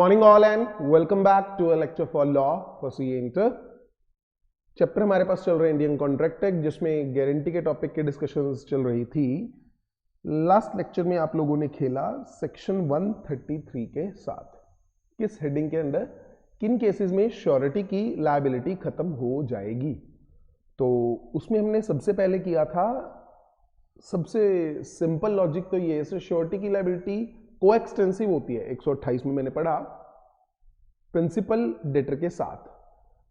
Morning all and welcome back to a lecture for law for C inter. Chapter हमारे पास चल रहे हैं इंडियन कॉन्ट्रैक्ट एक्ट, जिसमें गारंटी के टॉपिक की डिस्कशंस चल रही थी। लास्ट लेक्चर में आप लोगों ने खेला सेक्शन 133 के साथ। किस हेडिंग के अंदर किन केसेस में श्योरिटी की लायबिलिटी खत्म हो जाएगी। तो उसमें हमने सबसे पहले किया था, सबसे सिंपल लॉजिक तो ये है, श्योरिटी की लायबिलिटी कोएक्सटेंसिव होती है। 128 में मैंने पढ़ा प्रिंसिपल डेटर के साथ।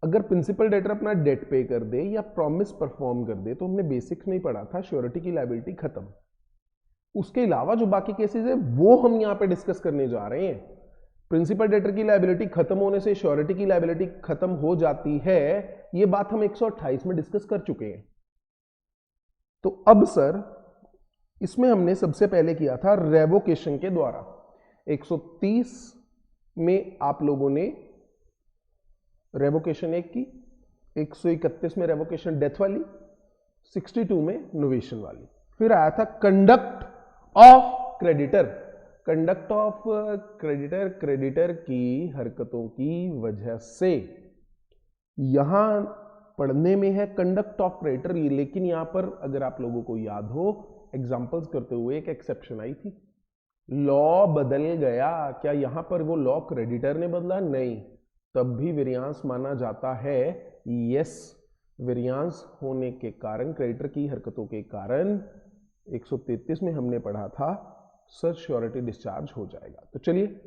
अगर प्रिंसिपल डेटर अपना डेट पे कर दे या प्रॉमिस परफॉर्म कर दे, तो हमने बेसिक्स में ही पढ़ा था श्योरिटी की लायबिलिटी खत्म। उसके अलावा जो बाकी केसेस है वो हम यहां पे डिस्कस करने जा रहे हैं। प्रिंसिपल डेटर की लायबिलिटी खत्म होने से श्योरिटी की लायबिलिटी खत्म हो जाती है, ये बात हम 128 में डिस्कस कर चुके हैं। तो अब सर इसमें हमने सबसे पहले किया था रेवोकेशन के द्वारा। 130 में आप लोगों ने रेवोकेशन एक की, 131 में रेवोकेशन डेथ वाली, 62 में नोवेशन वाली। फिर आया था conduct of creditor. Conduct of creditor, creditor की हरकतों की वजह से यहां पढ़ने में है कंडक्ट ऑफ क्रेडिटर, लेकिन यहां पर अगर आप लोगों को याद हो एग्जांपल्स करते हुए एक एक्सेप्शन आई थी। लॉ बदल गया, क्या यहां पर वो लॉ क्रेडिटर ने बदला? नहीं, तब भी वेरियांस माना जाता है। यस, वेरियांस होने के कारण, क्रेडिटर की हरकतों के कारण 133 में हमने पढ़ा था सर श्योरिटी डिस्चार्ज हो जाएगा। तो चलिए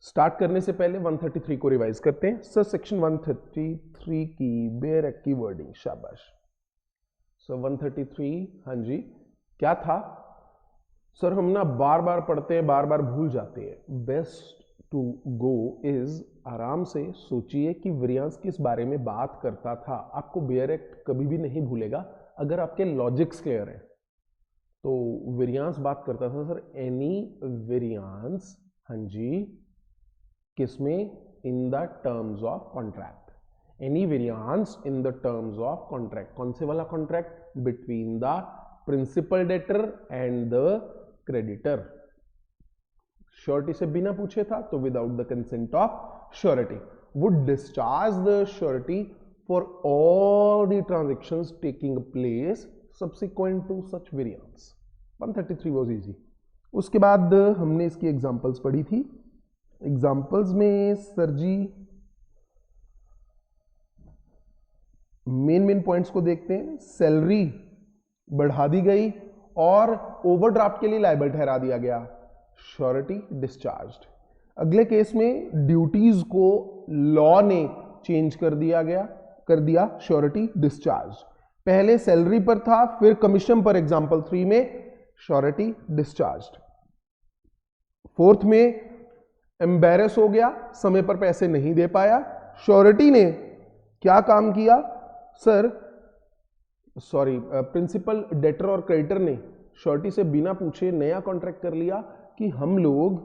स्टार्ट करने से पहले 133 को रिवाइज करते हैं। सर सेक्शन 133 की बेयर एक्ट की वर्डिंग, शाबाश। सर 133, हाँ जी, क्या था सर? हम ना बार बार पढ़ते हैं, बार बार भूल जाते हैं। बेस्ट टू गो इज आराम से सोचिए कि वेरियांस किस बारे में बात करता था। आपको बेयर एक्ट कभी भी नहीं भूलेगा अगर आपके लॉजिक्स क्लियर है। तो वेरियांस बात करता था सर एनी वेरियांस, हाँ जी, किसमें? In the terms of contract. Any variance in the terms of contract. कौन से वाला contract? Between the principal debtor and the creditor. Surety से बिना पूछे था तो without the consent of surety would discharge the surety for all the transactions taking place subsequent to such variance. 133 was easy. उसके बाद हमने इसकी एग्जांपल्स पढ़ी थी। एग्जांपल्स में सर जी मेन पॉइंट्स को देखते हैं। सैलरी बढ़ा दी गई और ओवरड्राफ्ट के लिए लायबल ठहरा दिया गया, श्योरिटी डिस्चार्ज्ड। अगले केस में ड्यूटीज को लॉ ने चेंज कर दिया, श्योरिटी डिस्चार्ज। पहले सैलरी पर था, फिर कमीशन पर, एग्जांपल 3 में, श्योरिटी डिस्चार्ज्ड। फोर्थ में एम्बेरस हो गया, समय पर पैसे नहीं दे पाया, श्योरिटी ने क्या काम किया सर? सॉरी, प्रिंसिपल डेटर और क्रेडिटर ने श्योरिटी से बिना पूछे नया कॉन्ट्रैक्ट कर लिया कि हम लोग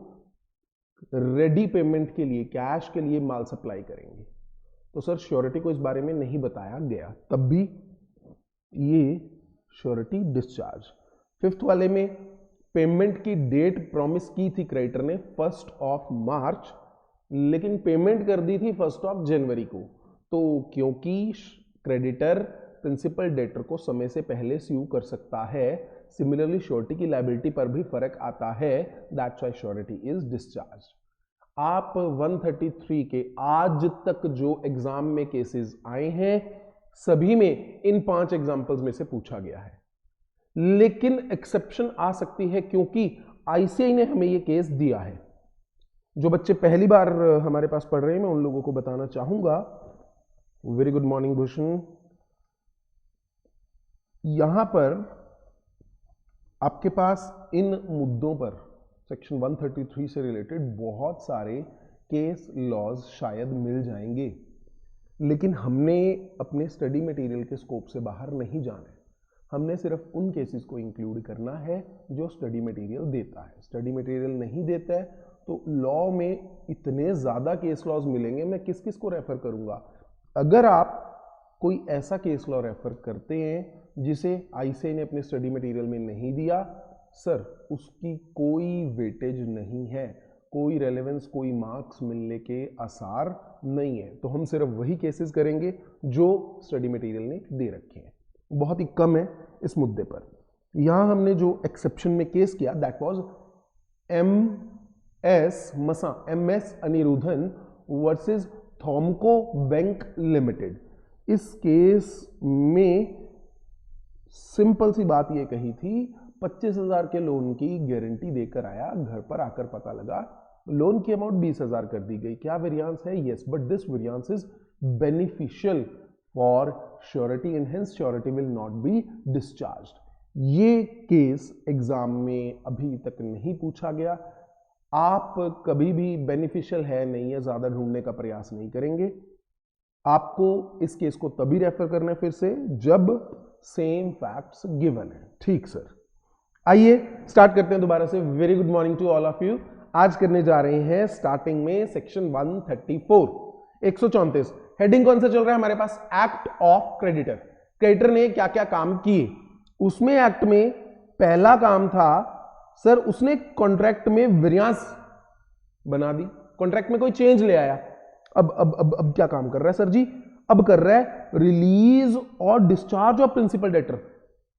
रेडी पेमेंट के लिए, कैश के लिए माल सप्लाई करेंगे। तो सर श्योरिटी को इस बारे में नहीं बताया गया, तब भी ये श्योरिटी डिस्चार्ज। फिफ्थ वाले में पेमेंट की डेट प्रॉमिस की थी क्रेडिटर ने 1 मार्च, लेकिन पेमेंट कर दी थी 1 जनवरी को। तो क्योंकि क्रेडिटर प्रिंसिपल डेटर को समय से पहले स्यू कर सकता है, सिमिलरली श्योरिटी की लायबिलिटी पर भी फर्क आता है, that's why surety is discharge. आप 133 के आज तक जो एग्जाम में केसेस आए हैं सभी में इन 5 एग्जांपल्स में से पूछा गया है, लेकिन एक्सेप्शन आ सकती है क्योंकि आईसीआई ने हमें ये केस दिया है। जो बच्चे पहली बार हमारे पास पढ़ रहे हैं, मैं उन लोगों को बताना चाहूंगा। Very good morning Bhushan. यहां पर आपके पास इन मुद्दों पर सेक्शन 133 से रिलेटेड बहुत सारे केस लॉज शायद मिल जाएंगे, लेकिन हमने अपने स्टडी मटेरियल के स्कोप से बाहर नहीं जाना है। हमने सिर्फ उन केसेस को इंक्लूड करना है जो स्टडी मटेरियल देता है। स्टडी मटेरियल नहीं देता है तो लॉ में इतने ज़्यादा केस लॉज मिलेंगे, मैं किस किस को रेफर करूंगा? अगर आप कोई ऐसा केस लॉ रेफर करते हैं जिसे आईसीआई ने अपने स्टडी मटेरियल में नहीं दिया, सर उसकी कोई वेटेज नहीं है। कोई रेलेवेंस, कोई मार्क्स मिलने के आसार नहीं है। तो हम सिर्फ वही केसेस करेंगे जो स्टडी मटेरियल ने दे रखे हैं, बहुत ही कम है इस मुद्दे पर। यहां हमने जो एक्सेप्शन में केस किया that was MS Anirudhan versus Thomco bank limited. इस केस में सिंपल सी बात ये कही थी, 25,000 के लोन की गारंटी देकर आया, घर पर आकर पता लगा लोन की अमाउंट 20,000 कर दी गई। क्या वेरिएंस है? Yes, but this variance is beneficial for surety and hence surety will not be discharged. ये केस एग्जाम में अभी तक नहीं पूछा गया। आप कभी भी बेनिफिशियल है नहीं है ज्यादा ढूंढने का प्रयास नहीं करेंगे। आपको इस केस को तभी रेफर करना है फिर से जब सेम फैक्ट्स गिवन है। ठीक सर, आइए स्टार्ट करते हैं दोबारा से। Very good morning to all of you. आज करने जा रहे हैं स्टार्टिंग में सेक्शन 134 134। हेडिंग कौन सा चल रहा है हमारे पास? Act of creditor. क्रेडिटर ने क्या क्या काम किए, उसमें एक्ट में पहला काम था सर उसने कॉन्ट्रैक्ट में वेरिएंस बना दी, कॉन्ट्रैक्ट में कोई चेंज ले आया। अब क्या काम कर रहा है सर जी? अब कर रहा है रिलीज और डिस्चार्ज ऑफ प्रिंसिपल डेटर।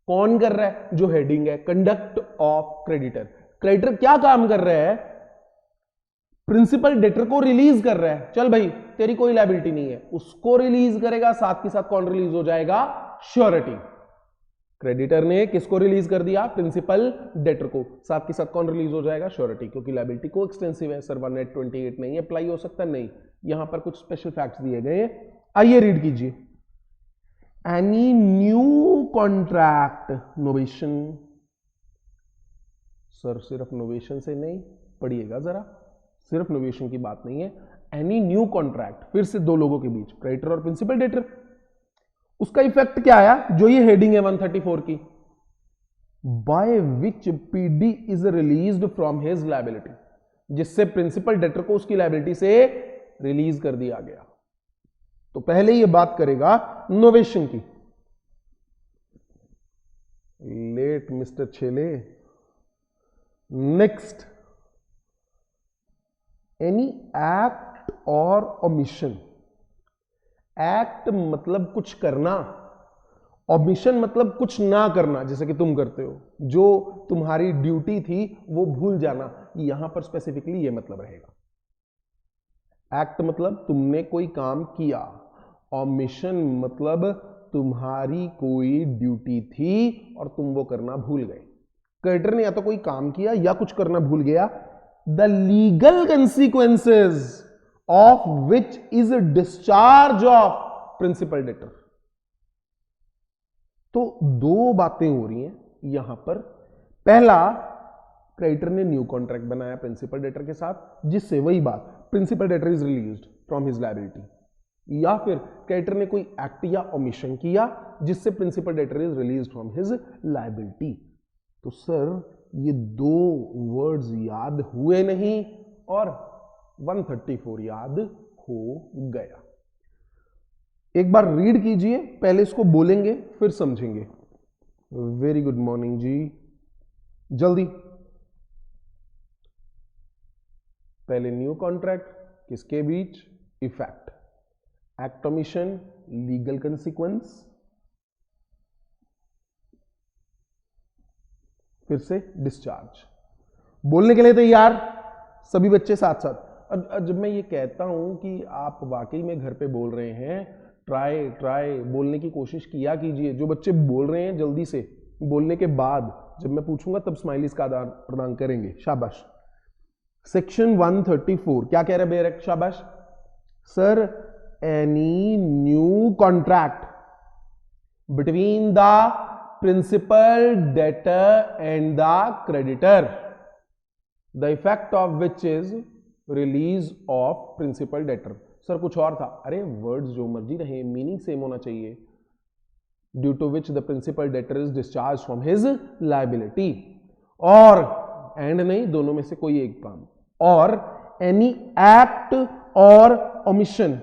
कौन कर रहा है? जो हेडिंग है कंडक्ट ऑफ क्रेडिटर। क्रेडिटर क्या काम कर रहा है? प्रिंसिपल डेटर को रिलीज कर रहा है। चल भाई तेरी कोई लायबिलिटी नहीं है, उसको रिलीज करेगा। साथ के साथ कौन रिलीज हो जाएगा? श्योरिटी। क्रेडिटर ने किसको रिलीज कर दिया? प्रिंसिपल डेटर को। साथ के साथ कौन रिलीज हो जाएगा? श्योरिटी, क्योंकि लायबिलिटी को एक्सटेंसिव है सर, 128 नहीं अप्लाई हो सकता। नहीं, यहां पर कुछ स्पेशल फैक्ट्स दिए गए हैं। आइए रीड कीजिए। Any new contract novation. Sir सिर्फ नोवेशन से नहीं, पढ़िएगा जरा, सिर्फ नोवेशन की बात नहीं है। एनी न्यू कॉन्ट्रैक्ट, फिर से दो लोगों के बीच, क्रेडिटर और प्रिंसिपल डेटर, उसका इफेक्ट क्या आया? जो ये हेडिंग है 134 की, by which PD is released from his liability, जिससे प्रिंसिपल डेटर को उसकी लायबिलिटी से रिलीज कर दिया गया। तो पहले ये बात करेगा नोवेशन की। लेट मिस्टर छेले। नेक्स्ट, एनी एक्ट और ओमिशन। एक्ट मतलब कुछ करना, ओमिशन मतलब कुछ ना करना, जैसे कि तुम करते हो, जो तुम्हारी ड्यूटी थी वो भूल जाना। यहां पर स्पेसिफिकली ये मतलब रहेगा। एक्ट मतलब तुमने कोई काम किया, ओमिशन मतलब तुम्हारी कोई ड्यूटी थी और तुम वो करना भूल गए। क्रेडिटर ने या तो कोई काम किया या कुछ करना भूल गया। The legal consequences of which is discharge of principal debtor. तो दो बातें हो रही हैं यहां पर। पहला, क्रेडिटर ने न्यू कॉन्ट्रैक्ट बनाया प्रिंसिपल डेटर के साथ, जिससे वही बात principal debtor is released from his liability, या फिर क्रेडिटर ने कोई एक्ट या ओमिशन किया जिससे principal debtor is released from his liability. तो सर ये दो वर्ड्स याद हुए नहीं और 134 याद हो गया। एक बार रीड कीजिए, पहले इसको बोलेंगे फिर समझेंगे। वेरी गुड मॉर्निंग जी, जल्दी। पहले न्यू कॉन्ट्रैक्ट, किसके बीच? Effect, act omission, legal consequence, फिर से डिस्चार्ज। बोलने के लिए तैयार सभी बच्चे साथ साथ। जब मैं ये कहता हूं कि आप वाकई में घर पे बोल रहे हैं, ट्राई बोलने की कोशिश किया कीजिए। जो बच्चे बोल रहे हैं जल्दी से बोलने के बाद जब मैं पूछूंगा तब स्माइलीज का आदान प्रदान करेंगे। शाबाश। सेक्शन 134 क्या कह रहे हैं बेरक? शाबाश sir. Any new contract between the principal debtor and the creditor, the effect of which is release of principal debtor. Sir कुछ और था। अरे वर्ड्स जो मर्जी रहे, मीनिंग सेम होना चाहिए। Due to which the principal debtor is discharge from his liability, और एंड नहीं, दोनों में से कोई एक काम। और एनी एक्ट और ओमिशन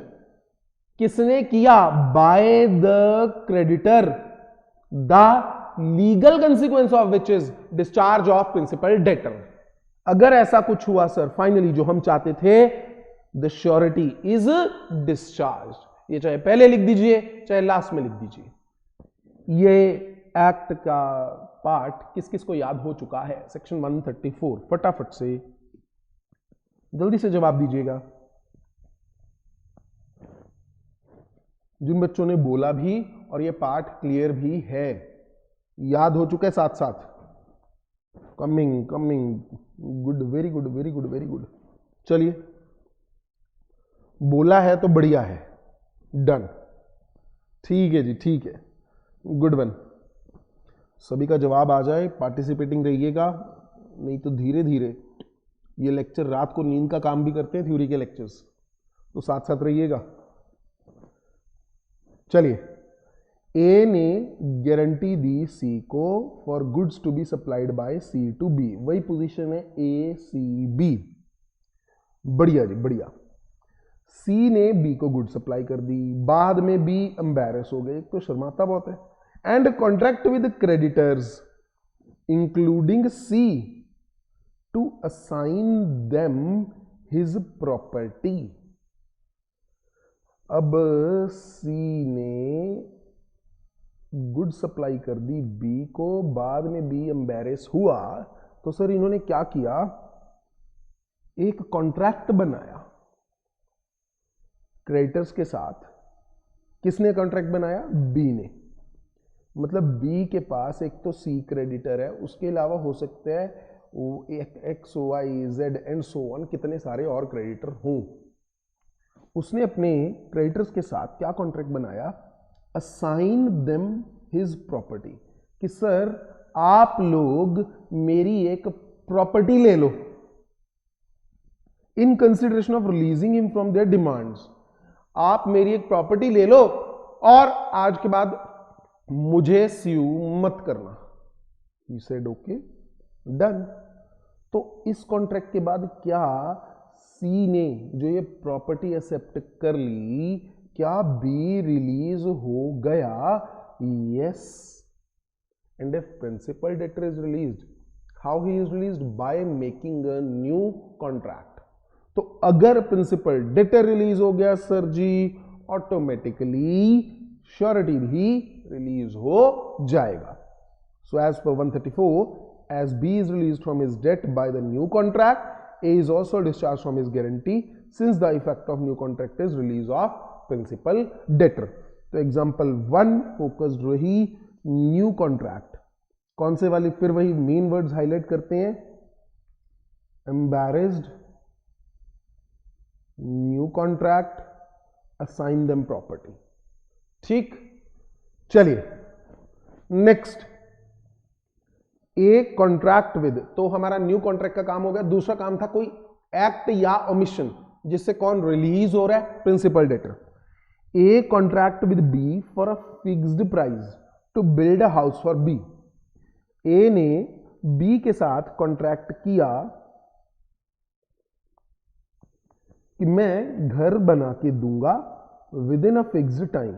किसने किया? By the creditor, the legal consequence of which is discharge of principal debtor. अगर ऐसा कुछ हुआ सर, फाइनली जो हम चाहते थे, द श्योरिटी इज डिस्चार्ज। ये चाहे पहले लिख दीजिए चाहे लास्ट में लिख दीजिए। ये एक्ट का पार्ट किस किस को याद हो चुका है? सेक्शन 134 फटाफट से जल्दी से जवाब दीजिएगा। जिन बच्चों ने बोला भी और ये पार्ट क्लियर भी है, याद हो चुका है साथ साथ। Coming coming, good, very good very good very good. चलिए, बोला है तो बढ़िया है, डन, ठीक है जी, ठीक है, गुड वन। सभी का जवाब आ जाए, पार्टिसिपेटिंग रहिएगा, नहीं तो धीरे धीरे ये लेक्चर रात को नींद का काम भी करते हैं, थ्योरी के लेक्चर्स, तो साथ साथ रहिएगा। चलिए, ए ने गारंटी दी सी को for goods to be supplied by C to B, वही पोजीशन है ए सी बी, बढ़िया जी बढ़िया। सी ने बी को गुड सप्लाई कर दी, बाद में बी एम्बैरस हो गए, तो शर्माता बहुत है। And contract with creditors including C to assign them his property. अब सी ने गुड सप्लाई कर दी बी को, बाद में बी एम्बैरस हुआ, तो सर इन्होंने क्या किया, एक कॉन्ट्रैक्ट बनाया क्रेडिटर्स के साथ। किसने कॉन्ट्रैक्ट बनाया? बी ने। मतलब बी के पास एक तो सी क्रेडिटर है, उसके अलावा हो सकते हैं वो X Y Z and so on कितने सारे और क्रेडिटर हों। उसने अपने क्रेडिटर्स के साथ क्या कॉन्ट्रैक्ट बनाया? असाइन देम हिज प्रॉपर्टी, कि सर आप लोग मेरी एक प्रॉपर्टी ले लो in consideration of releasing him from their demands. आप मेरी एक प्रॉपर्टी ले लो और आज के बाद मुझे स्यू मत करना। He said okay, done. तो इस कॉन्ट्रैक्ट के बाद क्या सी ने जो ये प्रॉपर्टी एक्सेप्ट कर ली, क्या बी रिलीज हो गया? Yes. And if principal debtor is released, how he is released? By making a new contract. तो अगर प्रिंसिपल डेटर रिलीज हो गया सर जी, ऑटोमेटिकली श्योरिटी भी रिलीज हो जाएगा। So as per 134, as B is released from his debt by the new contract, A is also discharged from his guarantee since the effect of new contract is release of principal debtor. तो example 1 focused रही new contract. कौन से वाली? फिर वही main words highlight करते हैं, embarrassed, new contract, assign them property. ठीक, चलिए नेक्स्ट, ए कॉन्ट्रैक्ट विद, तो हमारा न्यू कॉन्ट्रैक्ट का काम हो गया। दूसरा काम था कोई एक्ट या ओमिशन जिससे कौन रिलीज हो रहा है? Principal debtor. A contract with B for a fixed price to build a house for B. A ने बी के साथ कॉन्ट्रैक्ट किया कि मैं घर बना के दूंगा within a fixed time,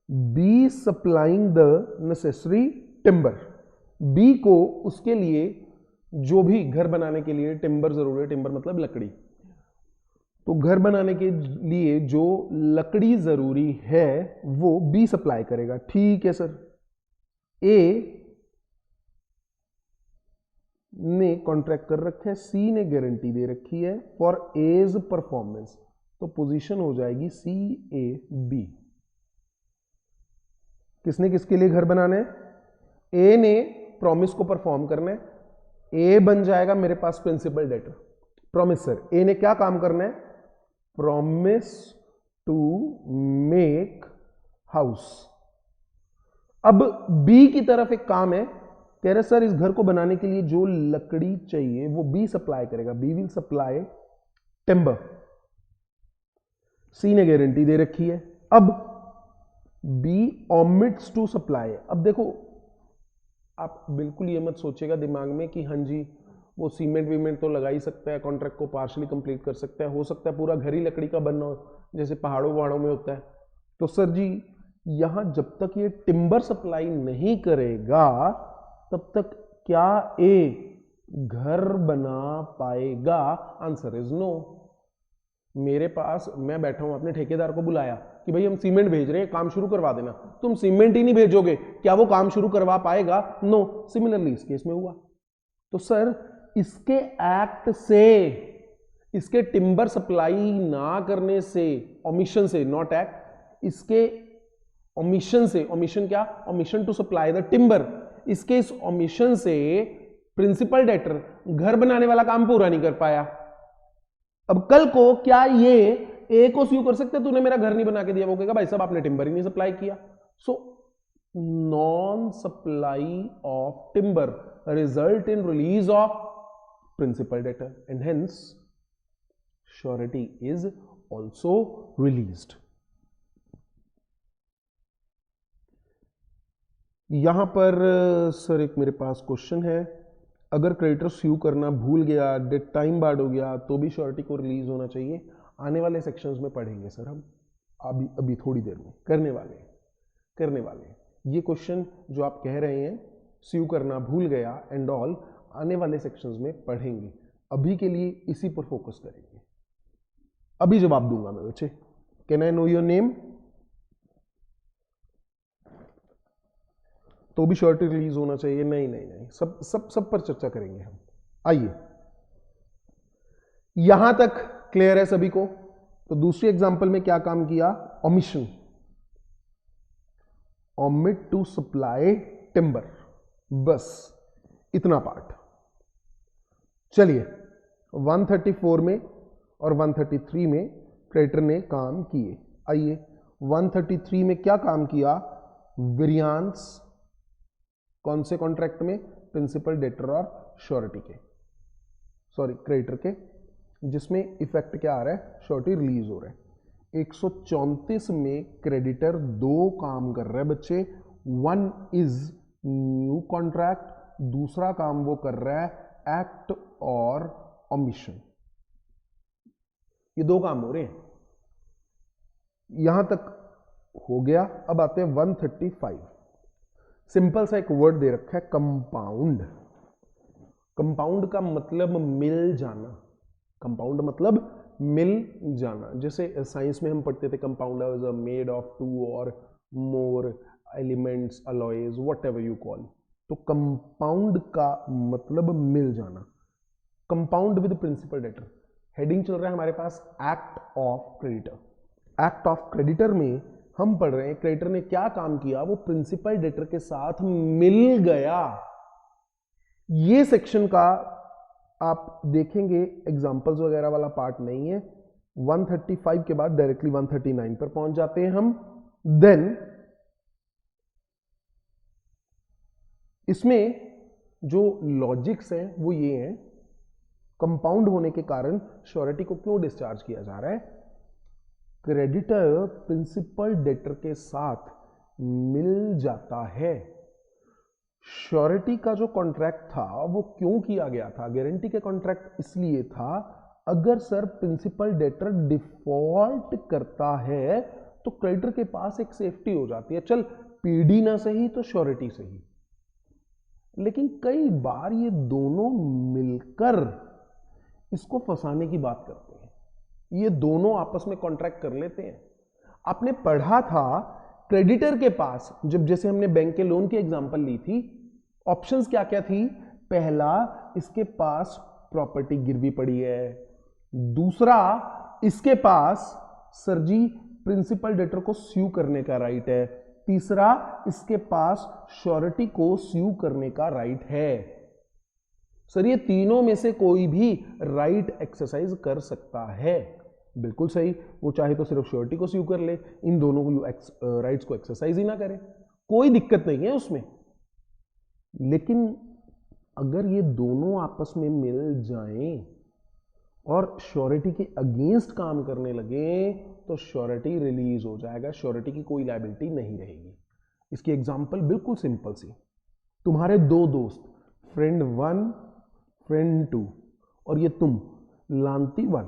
B supplying the necessary timber. B को उसके लिए जो भी घर बनाने के लिए टिम्बर जरूरी है, टिम्बर मतलब लकड़ी, तो घर बनाने के लिए जो लकड़ी जरूरी है वो बी सप्लाई करेगा। ठीक है सर। ए ने कॉन्ट्रैक्ट कर रखा है, सी ने गारंटी दे रखी है फॉर एज परफॉर्मेंस, तो पोजीशन हो जाएगी सी ए बी। किसने किसके लिए घर बनाना है? ए ने प्रॉमिस को परफॉर्म करना है, ए बन जाएगा मेरे पास principal debtor. Promise sir, A ने क्या काम करना है? Promise to make house. अब बी की तरफ एक काम है, कह रहे सर इस घर को बनाने के लिए जो लकड़ी चाहिए वो बी सप्लाई करेगा, बी विल सप्लाई टिम्बर। सी ने गारंटी दे रखी है। अब बी ओमिट्स टू सप्लाई। अब देखो, आप बिल्कुल ये मत सोचिएगा दिमाग में कि हाँ जी वो सीमेंट वीमेंट तो लगा ही सकता है, कॉन्ट्रैक्ट को पार्शली कंप्लीट कर सकता है, हो सकता है पूरा घर ही लकड़ी का बनना हो जैसे पहाड़ों वहाड़ों में होता है। तो सर जी यहां जब तक ये टिम्बर सप्लाई नहीं करेगा तब तक क्या ए घर बना पाएगा? Answer is no. मेरे पास, मैं बैठा हूं, अपने ठेकेदार को बुलाया कि भाई हम सीमेंट भेज रहे हैं, काम शुरू करवा देना। तुम सीमेंट ही नहीं भेजोगे, क्या वो काम शुरू करवा पाएगा? नो। सिमिलरली इस केस में हुआ। तो सर इसके एक्ट से, इसके टिम्बर सप्लाई ना करने से, ओमिशन से, नॉट एक्ट, इसके ओमिशन से, ओमिशन क्या? Omission to supply the timber, इसके इस ओमिशन से प्रिंसिपल डेटर घर बनाने वाला काम पूरा नहीं कर पाया। अब कल को क्या ये ए को स्यू कर सकते? तूने मेरा घर नहीं बना के दिया, वो कहेगा भाई साहब आपने टिम्बर ही नहीं सप्लाई किया। So non supply of timber result in release of principal debtor and hence surety is also released. यहां पर सर एक मेरे पास क्वेश्चन है, अगर क्रेडिटर स्यू करना भूल गया, डेट टाइम बाद हो गया, तो भी श्योरिटी को रिलीज होना चाहिए? आने वाले सेक्शंस में पढ़ेंगे सर हम, अभी थोड़ी देर में करने वाले ये क्वेश्चन जो आप कह रहे हैं स्यू करना भूल गया एंड ऑल, आने वाले सेक्शंस में पढ़ेंगे। अभी के लिए इसी पर फोकस करेंगे। अभी जवाब दूंगा मैं बच्चे। Can I know your name? तो भी श्योरिटी रिलीज होना चाहिए? नहीं, सब पर चर्चा करेंगे हम। आइए, यहां तक क्लियर है सभी को? तो दूसरी एग्जांपल में क्या काम किया? Omission, omit to supply timber, बस इतना पार्ट। चलिए 134 में और 133 में क्रेडिटर ने काम किए। आइए 133 में क्या काम किया? वेरिएंस कौन से कॉन्ट्रैक्ट में? प्रिंसिपल डेटर और श्योरिटी के, सॉरी क्रेडिटर के, जिसमें इफेक्ट क्या आ रहा है? श्योरिटी रिलीज हो रहा है। 134 में क्रेडिटर दो काम कर रहा है बच्चे। वन इज न्यू कॉन्ट्रैक्ट, दूसरा काम वो कर रहा है एक्ट और ओमिशन। ये दो काम हो रहे हैं, यहां तक हो गया। अब आते हैं 135। सिंपल सा एक वर्ड दे रखा है कंपाउंड। कंपाउंड का मतलब मिल जाना, कंपाउंड मतलब मिल जाना। जैसे साइंस में हम पढ़ते थे कंपाउंड इज मेड ऑफ 2 और more elements, alloys, whatever you call. तो कंपाउंड का मतलब मिल जाना। Compound with principal debtor, heading चल रहा है हमारे पास act of creditor. Act of creditor में हम पढ़ रहे हैं क्रेडिटर ने क्या काम किया? वो प्रिंसिपल डेटर के साथ मिल गया। ये सेक्शन का आप देखेंगे एग्जांपल्स वगैरह वाला पार्ट नहीं है। 135 के बाद डायरेक्टली 139 पर पहुंच जाते हैं हम। देन इसमें जो लॉजिक्स हैं वो ये हैं, कंपाउंड होने के कारण श्योरिटी को क्यों डिस्चार्ज किया जा रहा है? क्रेडिटर प्रिंसिपल डेटर के साथ मिल जाता है। श्योरिटी का जो कॉन्ट्रैक्ट था वो क्यों किया गया था? गारंटी के कॉन्ट्रैक्ट इसलिए था, अगर सर प्रिंसिपल डेटर डिफॉल्ट करता है तो क्रेडिटर के पास एक सेफ्टी हो जाती है। चल पीडी ना सही तो श्योरिटी सही, लेकिन कई बार ये दोनों मिलकर इसको फंसाने की बात करते हैं। ये दोनों आपस में कॉन्ट्रैक्ट कर लेते हैं। आपने पढ़ा था क्रेडिटर के पास, जब जैसे हमने बैंक के लोन की एग्जांपल ली थी, ऑप्शंस क्या क्या थी? पहला, इसके पास प्रॉपर्टी गिरवी पड़ी है। दूसरा, इसके पास सर जी प्रिंसिपल डेटर को स्यू करने का राइट है। तीसरा, इसके पास श्योरिटी को स्यू करने का राइट है। सर ये तीनों में से कोई भी राइट एक्सरसाइज कर सकता है। बिल्कुल सही, वो चाहे तो सिर्फ श्योरिटी को स्यू कर ले, इन दोनों को राइट्स को एक्सरसाइज ही ना करे, कोई दिक्कत नहीं है उसमें। लेकिन अगर ये दोनों आपस में मिल जाएं और श्योरिटी के अगेंस्ट काम करने लगे तो श्योरिटी रिलीज हो जाएगा, श्योरिटी की कोई लायबिलिटी नहीं रहेगी। इसकी एग्जांपल बिल्कुल सिंपल सी, तुम्हारे दो दोस्त, फ्रेंड 1 फ्रेंड 2 और ये तुम लांती 1,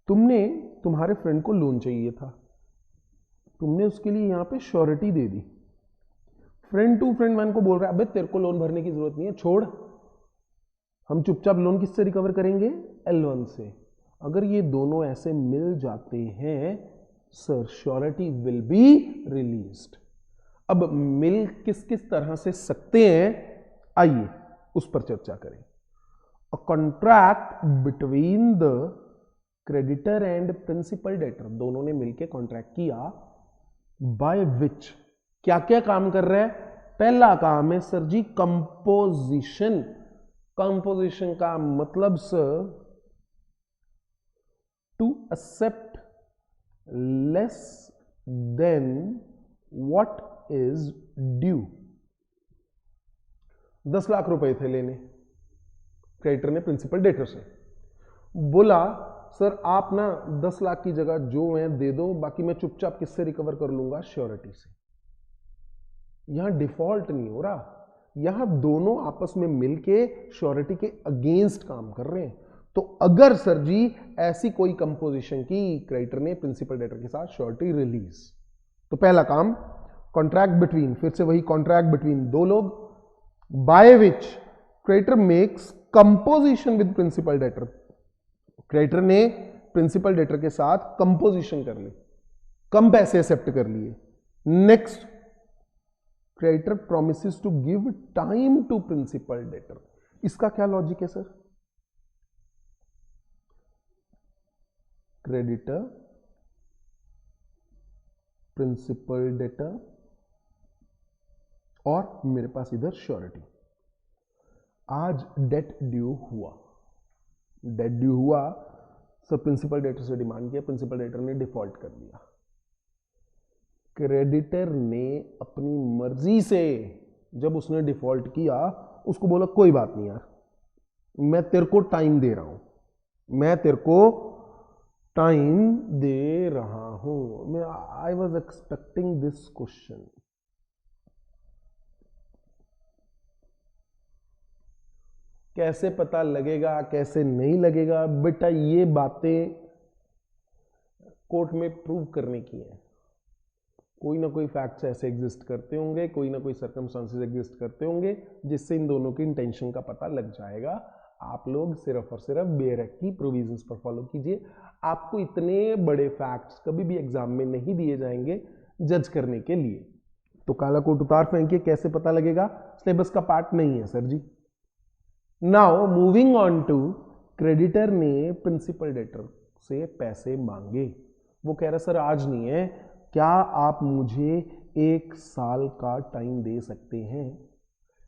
तुमने तुम्हारे फ्रेंड को लोन चाहिए था, तुमने उसके लिए यहां पे श्योरिटी दे दी। फ्रेंड 2 फ्रेंड 1 को बोल रहा है अबे तेरे को लोन भरने की जरूरत नहीं है, छोड़, हम चुपचाप लोन किससे रिकवर करेंगे? L1 से। अगर ये दोनों ऐसे मिल जाते हैं sir, surety will be released. अब मिल किस किस तरह से सकते हैं, आइए उस पर चर्चा करें। A contract between the creditor and principal debtor, दोनों ने मिलकर कॉन्ट्रैक्ट किया, बाय विच क्या क्या काम कर रहे हैं? पहला काम है सर जी कंपोजिशन। कंपोजिशन का मतलब sir to accept less than what is due. 10 lakh रुपए थे लेने, क्रेडिटर ने प्रिंसिपल डेटर से बोला सर आप ना 10 लाख की जगह जो है दे दो, बाकी मैं चुपचाप किससे रिकवर कर लूंगा? श्योरिटी से। यहां डिफॉल्ट नहीं हो रहा, यहां दोनों आपस में मिलके श्योरिटी के अगेंस्ट काम कर रहे हैं। तो अगर सर जी ऐसी कोई कंपोजिशन की क्रेडिटर ने प्रिंसिपल डेटर के साथ श्योरिटी रिलीज, तो पहला काम कॉन्ट्रैक्ट बिटवीन, फिर से वही कॉन्ट्रैक्ट बिटवीन दो लोग, by which creditor makes composition with principal debtor, creditor ने प्रिंसिपल डेटर के साथ कंपोजिशन कर ली, कम पैसे एक्सेप्ट कर लिए। Next, creditor promises to give time to principal debtor. इसका क्या लॉजिक है सर? क्रेडिटर, प्रिंसिपल डेटर और मेरे पास इधर श्योरिटी। आज डेट ड्यू हुआ, डेट ड्यू हुआ सर, प्रिंसिपल डेटर से डिमांड किया, प्रिंसिपल डेटर ने डिफॉल्ट कर दिया। क्रेडिटर ने अपनी मर्जी से जब उसने डिफॉल्ट किया उसको बोला कोई बात नहीं यार, मैं तेरे को टाइम दे रहा हूं, मैं तेरे को टाइम दे रहा हूं। मैं I was expecting this question. कैसे पता लगेगा, कैसे नहीं लगेगा? बेटा ये बातें कोर्ट में प्रूव करने की है। कोई ना कोई फैक्ट्स ऐसे एग्जिस्ट करते होंगे, कोई ना कोई सर्कमस्टांसेस एग्जिस्ट करते होंगे जिससे इन दोनों की इंटेंशन का पता लग जाएगा। आप लोग सिर्फ और सिर्फ बेरक की प्रोविजंस पर फॉलो कीजिए। आपको इतने बड़े फैक्ट्स कभी भी एग्जाम में नहीं दिए जाएंगे जज करने के लिए। तो काला कोट उतार फेंकिए, कैसे पता लगेगा? सिलेबस का पार्ट नहीं है sir ji. Now moving on to, creditor ने प्रिंसिपल डेटर से पैसे मांगे, वो कह रहा सर आज नहीं है, क्या आप मुझे 1 साल का टाइम दे सकते हैं?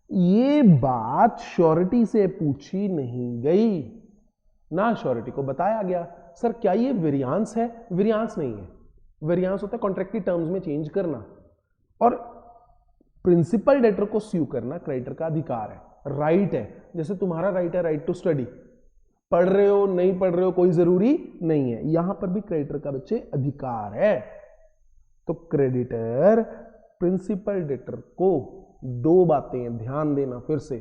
ये बात श्योरिटी से पूछी नहीं गई, ना श्योरिटी को बताया गया सर क्या ये वेरियांस है? वेरियांस नहीं है, वेरियांस होता है कॉन्ट्रैक्ट की टर्म्स में चेंज करना, और प्रिंसिपल डेटर को स्यू करना क्रेडिटर का अधिकार है, राइट है। जैसे तुम्हारा राइट है, राइट टू स्टडी, पढ़ रहे हो नहीं पढ़ रहे हो कोई जरूरी नहीं है, यहां पर भी क्रेडिटर का बच्चे अधिकार है। तो क्रेडिटर प्रिंसिपल डेटर को 2 बातें ध्यान देना फिर से,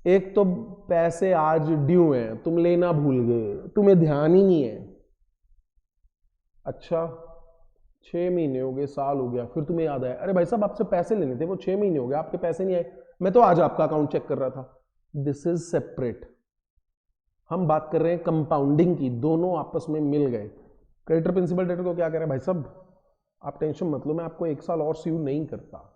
एक तो पैसे आज ड्यू हैं, तुम लेना भूल गए, तुम्हें ध्यान ही नहीं है। अच्छा 6 महीने हो गए, साल हो गया, फिर तुम्हें याद आया अरे भाई साहब आपसे पैसे लेने थे, वो 6 महीने हो गए आपके पैसे नहीं आए, मैं तो आज आपका अकाउंट चेक कर रहा था। This is separate. हम बात कर रहे हैं कंपाउंडिंग की, दोनों आपस में मिल गए। क्रेडिटर प्रिंसिपल डेटर को क्या कह रहा है, भाई साहब आप टेंशन मत लो, मैं आपको 1 साल और स्यू नहीं करता।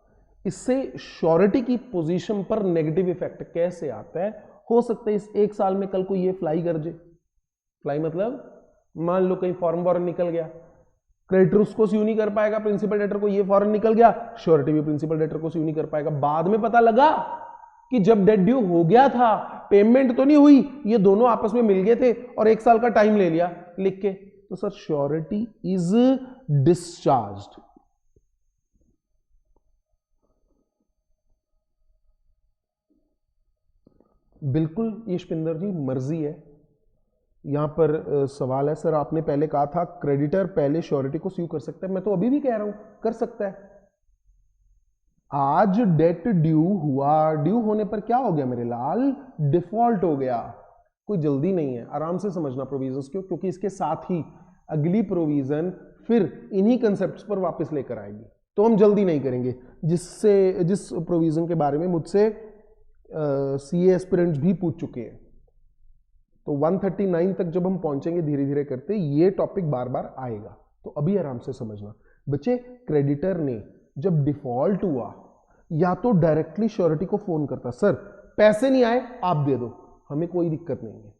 इससे श्योरिटी की पोजीशन पर नेगेटिव इफेक्ट कैसे आता है? हो सकता है इस 1 साल में कल को ये फ्लाई कर जाए। फ्लाई मतलब मान लो कहीं फॉरेन वॉरेन निकल गया, क्रेडिटर उसको स्यू नहीं कर पाएगा, प्रिंसिपल डेटर को ये फॉरेन निकल गया, श्योरिटी भी प्रिंसिपल डेटर को स्यू नहीं कर पाएगा। बाद में पता लगा कि जब डेट ड्यू हो गया था, पेमेंट तो नहीं हुई, ये दोनों आपस में मिल गए थे और 1 साल का टाइम ले लिया लिख के, तो सर श्योरिटी इज डिस्चार्ज्ड। बिल्कुल यशपिंदर जी मर्जी है। यहां पर सवाल है सर आपने पहले कहा था क्रेडिटर पहले श्योरिटी को स्यू कर सकता है, मैं तो अभी भी कह रहा हूं कर सकता है। आज डेट ड्यू हुआ, ड्यू होने पर क्या हो गया मेरे लाल? डिफॉल्ट हो गया। कोई जल्दी नहीं है, आराम से समझना प्रोविजंस क्यों, क्योंकि इसके साथ ही अगली प्रोविजन फिर इन्हीं कंसेप्ट्स पर वापस लेकर आएगी, तो हम जल्दी नहीं करेंगे। जिस प्रोविजन के बारे में मुझसे सीए एस्पिरेंट्स भी पूछ चुके हैं। तो 139 तक जब हम पहुंचेंगे धीरे धीरे करते, ये टॉपिक बार बार आएगा, तो अभी आराम से समझना बच्चे। क्रेडिटर ने जब डिफॉल्ट हुआ, या तो डायरेक्टली श्योरिटी को फोन करता, सर पैसे नहीं आए आप दे दो, हमें कोई दिक्कत नहीं है।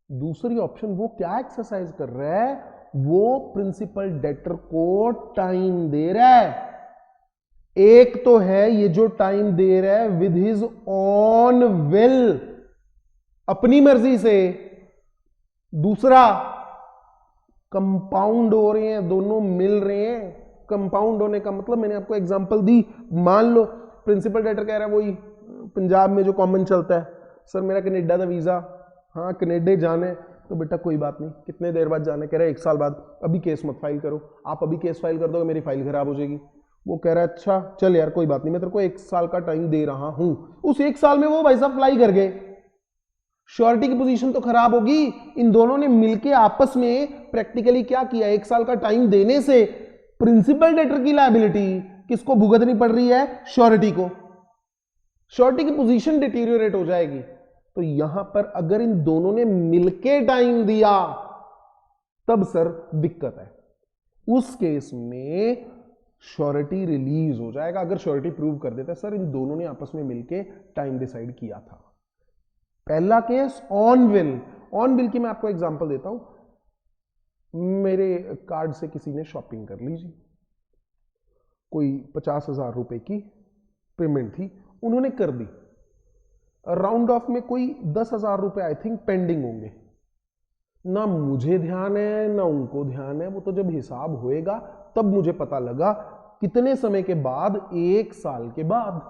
दूसरी ऑप्शन, वो क्या एक्सरसाइज कर रहा है, वो प्रिंसिपल डेटर को टाइम दे रहा है। एक तो है ये जो टाइम दे रहा है विद हिज ऑन विल, अपनी मर्जी से। दूसरा, कंपाउंड हो रहे हैं, दोनों मिल रहे हैं। कंपाउंड होने का मतलब मैंने आपको एग्जांपल दी, मान लो प्रिंसिपल डेटर कह रहा है वही पंजाब में जो कॉमन चलता है, सर मेरा कनेडा का वीजा, हाँ कनेडा जाना है, तो बेटा कोई बात नहीं, कितने देर बाद जाना है, कह रहा है 1 साल बाद, अभी केस मत फाइल करो, आप अभी केस फाइल कर दोगे मेरी फाइल खराब हो जाएगी। वो कह रहा है अच्छा चल यार कोई बात नहीं, मैं तेरे को 1 साल का टाइम दे रहा हूं। उस 1 साल में वो भाई साहब फ्लाई कर गए, श्योरिटी की पोजीशन तो खराब होगी। इन दोनों ने मिलके आपस में प्रैक्टिकली क्या किया, 1 साल का टाइम देने से प्रिंसिपल डेटर की लायबिलिटी किसको भुगतनी पड़ रही है, श्योरिटी को। श्योरिटी की पोजीशन डिटीरियोरेट हो जाएगी। तो यहां पर अगर इन दोनों ने मिलके टाइम दिया तब सर दिक्कत है, उस केस में श्योरिटी रिलीज हो जाएगा। अगर श्योरिटी प्रूव कर देता है सर इन दोनों ने आपस में मिलके टाइम डिसाइड किया था। पहला case on will. On will की मैं आपको एग्जांपल देता हूं, मेरे कार्ड से किसी ने शॉपिंग कर ली जी, कोई 50,000 रुपए की पेमेंट थी, उन्होंने कर दी। राउंड ऑफ में कोई 10,000 रुपए आई थिंक पेंडिंग होंगे, ना मुझे ध्यान है ना उनको ध्यान है। वो तो जब हिसाब होएगा तब मुझे पता लगा, कितने समय के बाद, 1 साल के बाद।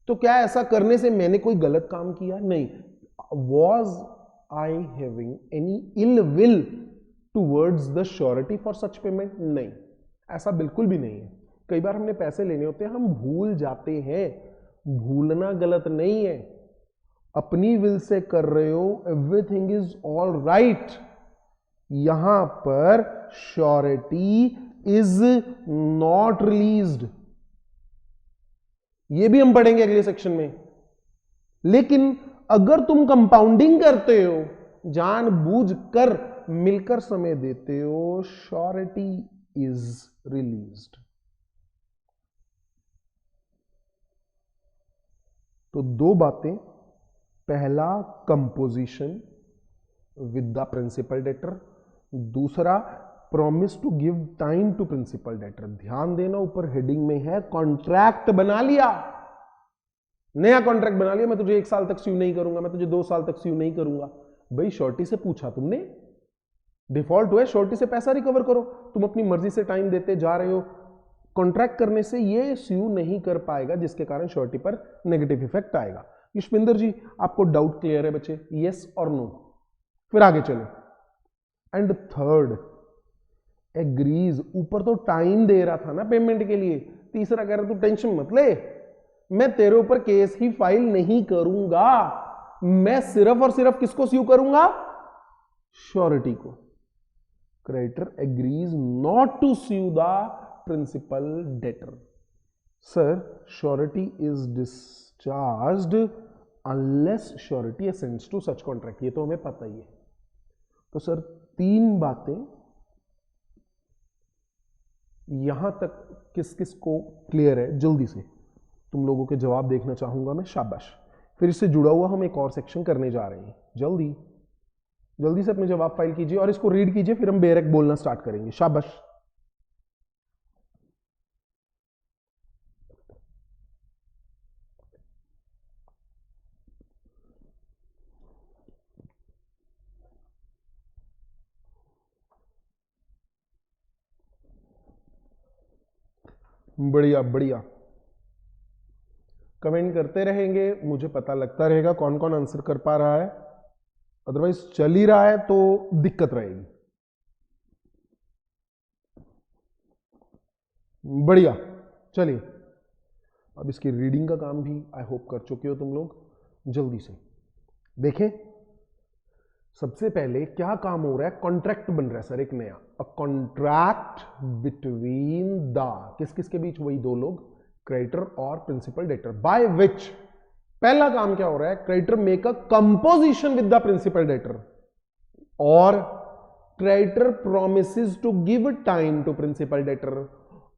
तो क्या ऐसा करने से मैंने कोई गलत काम किया? नहीं। Was I having any ill will towards the surety for such payment? नहीं, ऐसा बिल्कुल भी नहीं है। कई बार हमने पैसे लेने होते हैं, हम भूल जाते हैं, भूलना गलत नहीं है। अपनी विल से कर रहे हो, एवरीथिंग इज ऑल राइट। यहां पर श्योरिटी इज नॉट रिलीज्ड, ये भी हम पढ़ेंगे अगले सेक्शन में। लेकिन अगर तुम कंपाउंडिंग करते हो, जानबूझकर मिलकर समय देते हो, श्योरिटी इज रिलीज्ड। तो 2 बातें, पहला composition with the principal debtor, दूसरा promise to give time to principal debtor. ध्यान देना ऊपर हेडिंग में है कॉन्ट्रैक्ट बना लिया, नया कॉन्ट्रैक्ट बना लिया, मैं तुझे 1 साल तक स्यू नहीं करूंगा, मैं तुझे 2 साल तक स्यू नहीं करूंगा। भाई श्योरिटी से पूछा तुमने, डिफॉल्ट हुआ, श्योरिटी से पैसा रिकवर करो। तुम अपनी मर्जी से टाइम देते जा रहे हो, कॉन्ट्रैक्ट करने से ये स्यू नहीं कर पाएगा, जिसके कारण श्योरिटी पर नेगेटिव इफेक्ट आएगा। युष्मिंदर जी आपको डाउट क्लियर है बच्चे, यस और नो? फिर आगे चलो। एंड थर्ड, एग्रीज, ऊपर तो टाइम दे रहा था ना पेमेंट के लिए। तीसरा कह रहा तू टेंशन मत ले, मैं तेरे ऊपर केस ही फाइल नहीं करूंगा, मैं सिर्फ और सिर्फ किसको स्यू करूंगा? श्योरिटी को। Creditor agrees not to sue the principal debtor. Sir surety is discharged unless surety assents to such contract, ये तो हमें पता ही है। तो सर 3 बातें यहां तक किस किस को क्लियर है? जल्दी से तुम लोगों के जवाब देखना चाहूंगा मैं, शाबाश। फिर इससे जुड़ा हुआ हम एक और सेक्शन करने जा रहे हैं, जल्दी जल्दी से अपने जवाब फाइल कीजिए और इसको रीड कीजिए, फिर हम बेरेक बोलना स्टार्ट करेंगे, शाबाश। बढ़िया बढ़िया, कमेंट करते रहेंगे, मुझे पता लगता रहेगा कौन कौन आंसर कर पा रहा है। अदरवाइज चल ही रहा है तो दिक्कत रहेगी। बढ़िया, चलिए अब इसकी रीडिंग का काम भी आई होप कर चुके हो तुम लोग। जल्दी से देखें, सबसे पहले क्या काम हो रहा है? कॉन्ट्रैक्ट बन रहा है सर एक नया, अ कॉन्ट्रैक्ट बिटवीन द, किस किस के बीच? वही 2 लोग, क्रेडिटर और प्रिंसिपल डेटर, बाय विच पहला काम क्या हो रहा है, creditor make a composition with the principal debtor, और creditor promises to give time to principal debtor,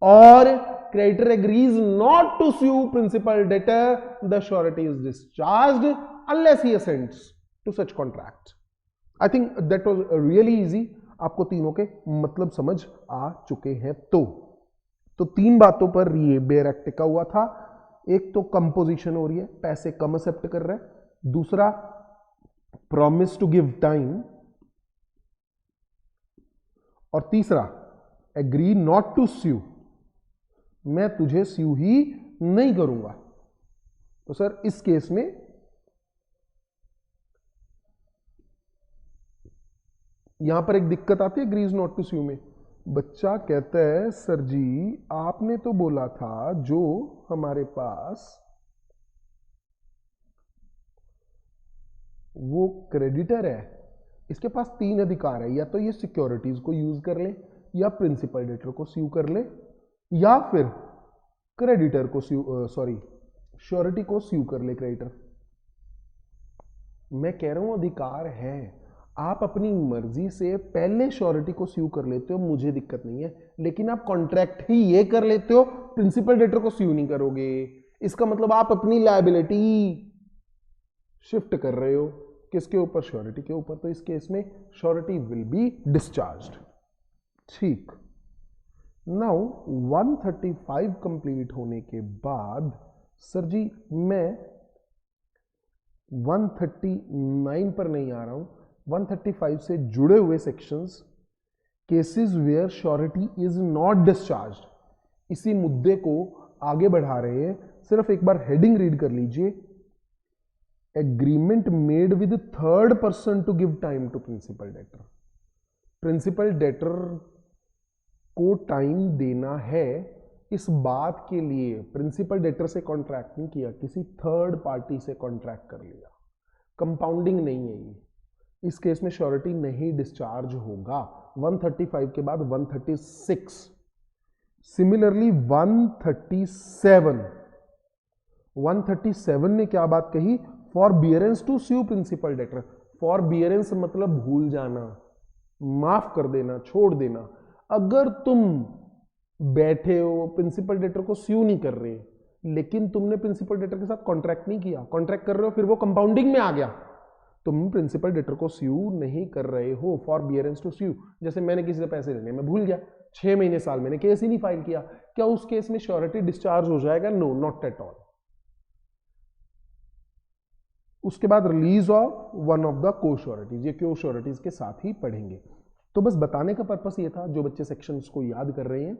और creditor agrees not to sue principal debtor, the surety is discharged unless he assents to such contract. I think that was really easy. आपको तीनों के मतलब समझ आ चुके हैं। तो तीन बातों पर ये बेयर एक्ट टिका हुआ था। एक तो कंपोजिशन हो रही है, पैसे कम एक्सेप्ट कर रहा है। दूसरा प्रॉमिस टू गिव टाइम, और तीसरा एग्री नॉट टू स्यू, मैं तुझे स्यू ही नहीं करूंगा। तो सर इस केस में यहां पर एक दिक्कत आती है एग्रीज नॉट टू स्यू में। बच्चा कहता है सर जी आपने तो बोला था जो हमारे पास वो क्रेडिटर है इसके पास तीन अधिकार है, या तो ये सिक्योरिटीज को यूज कर ले, या प्रिंसिपल डेटर को स्यू कर ले, या फिर क्रेडिटर को श्योरिटी को स्यू कर ले क्रेडिटर। मैं कह रहा हूं अधिकार है, आप अपनी मर्जी से पहले श्योरिटी को स्यू कर लेते हो, मुझे दिक्कत नहीं है, लेकिन आप कॉन्ट्रैक्ट ही ये कर लेते हो, प्रिंसिपल डेटर को स्यू नहीं करोगे। इसका मतलब आप अपनी लायबिलिटी शिफ्ट कर रहे हो किसके ऊपर, श्योरिटी के ऊपर। तो इस केस में श्योरिटी विल बी डिस्चार्ज्ड। ठीक, नाउ 135 कंप्लीट होने के बाद सर जी मैं 139 पर नहीं आ रहा हूं, 135 से जुड़े हुए sections, cases where surety is not discharged, इसी मुद्दे को आगे बढ़ा रहे हैं। सिर्फ एक बार हेडिंग रीड कर लीजिए, agreement made with third person to give time to principal debtor. Principal debtor को टाइम देना है, इस बात के लिए प्रिंसिपल डेटर से कॉन्ट्रैक्ट नहीं किया, किसी थर्ड पार्टी से कॉन्ट्रैक्ट कर लिया। कंपाउंडिंग नहीं है ये, इस केस में श्योरिटी नहीं डिस्चार्ज होगा। 135 के बाद 136, सिमिलरली 137 ने क्या बात कही, forbearance to sue principal debtor. Forbearance मतलब भूल जाना, माफ कर देना, छोड़ देना। अगर तुम बैठे हो प्रिंसिपल डेटर को स्यू नहीं कर रहे, लेकिन तुमने प्रिंसिपल डेटर के साथ कॉन्ट्रैक्ट नहीं किया, कॉन्ट्रैक्ट कर रहे हो, फिर वो कंपाउंडिंग में आ गया, तुम प्रिंसिपल डेटर को स्यू नहीं कर रहे हो, फॉर बियरेंस टू स्यू। जैसे मैंने किसी से पैसे लेने, मैं भूल गया, 6 महीने साल मैंने केस ही नहीं फाइल किया, क्या उस केस में श्योरिटी डिस्चार्ज हो जाएगा? No, not at all. उसके बाद release of one of the co sureties, ये को श्योरिटीज के साथ ही पढ़ेंगे। तो बस बताने का पर्पस ये था, जो बच्चे सेक्शंस को याद कर रहे हैं,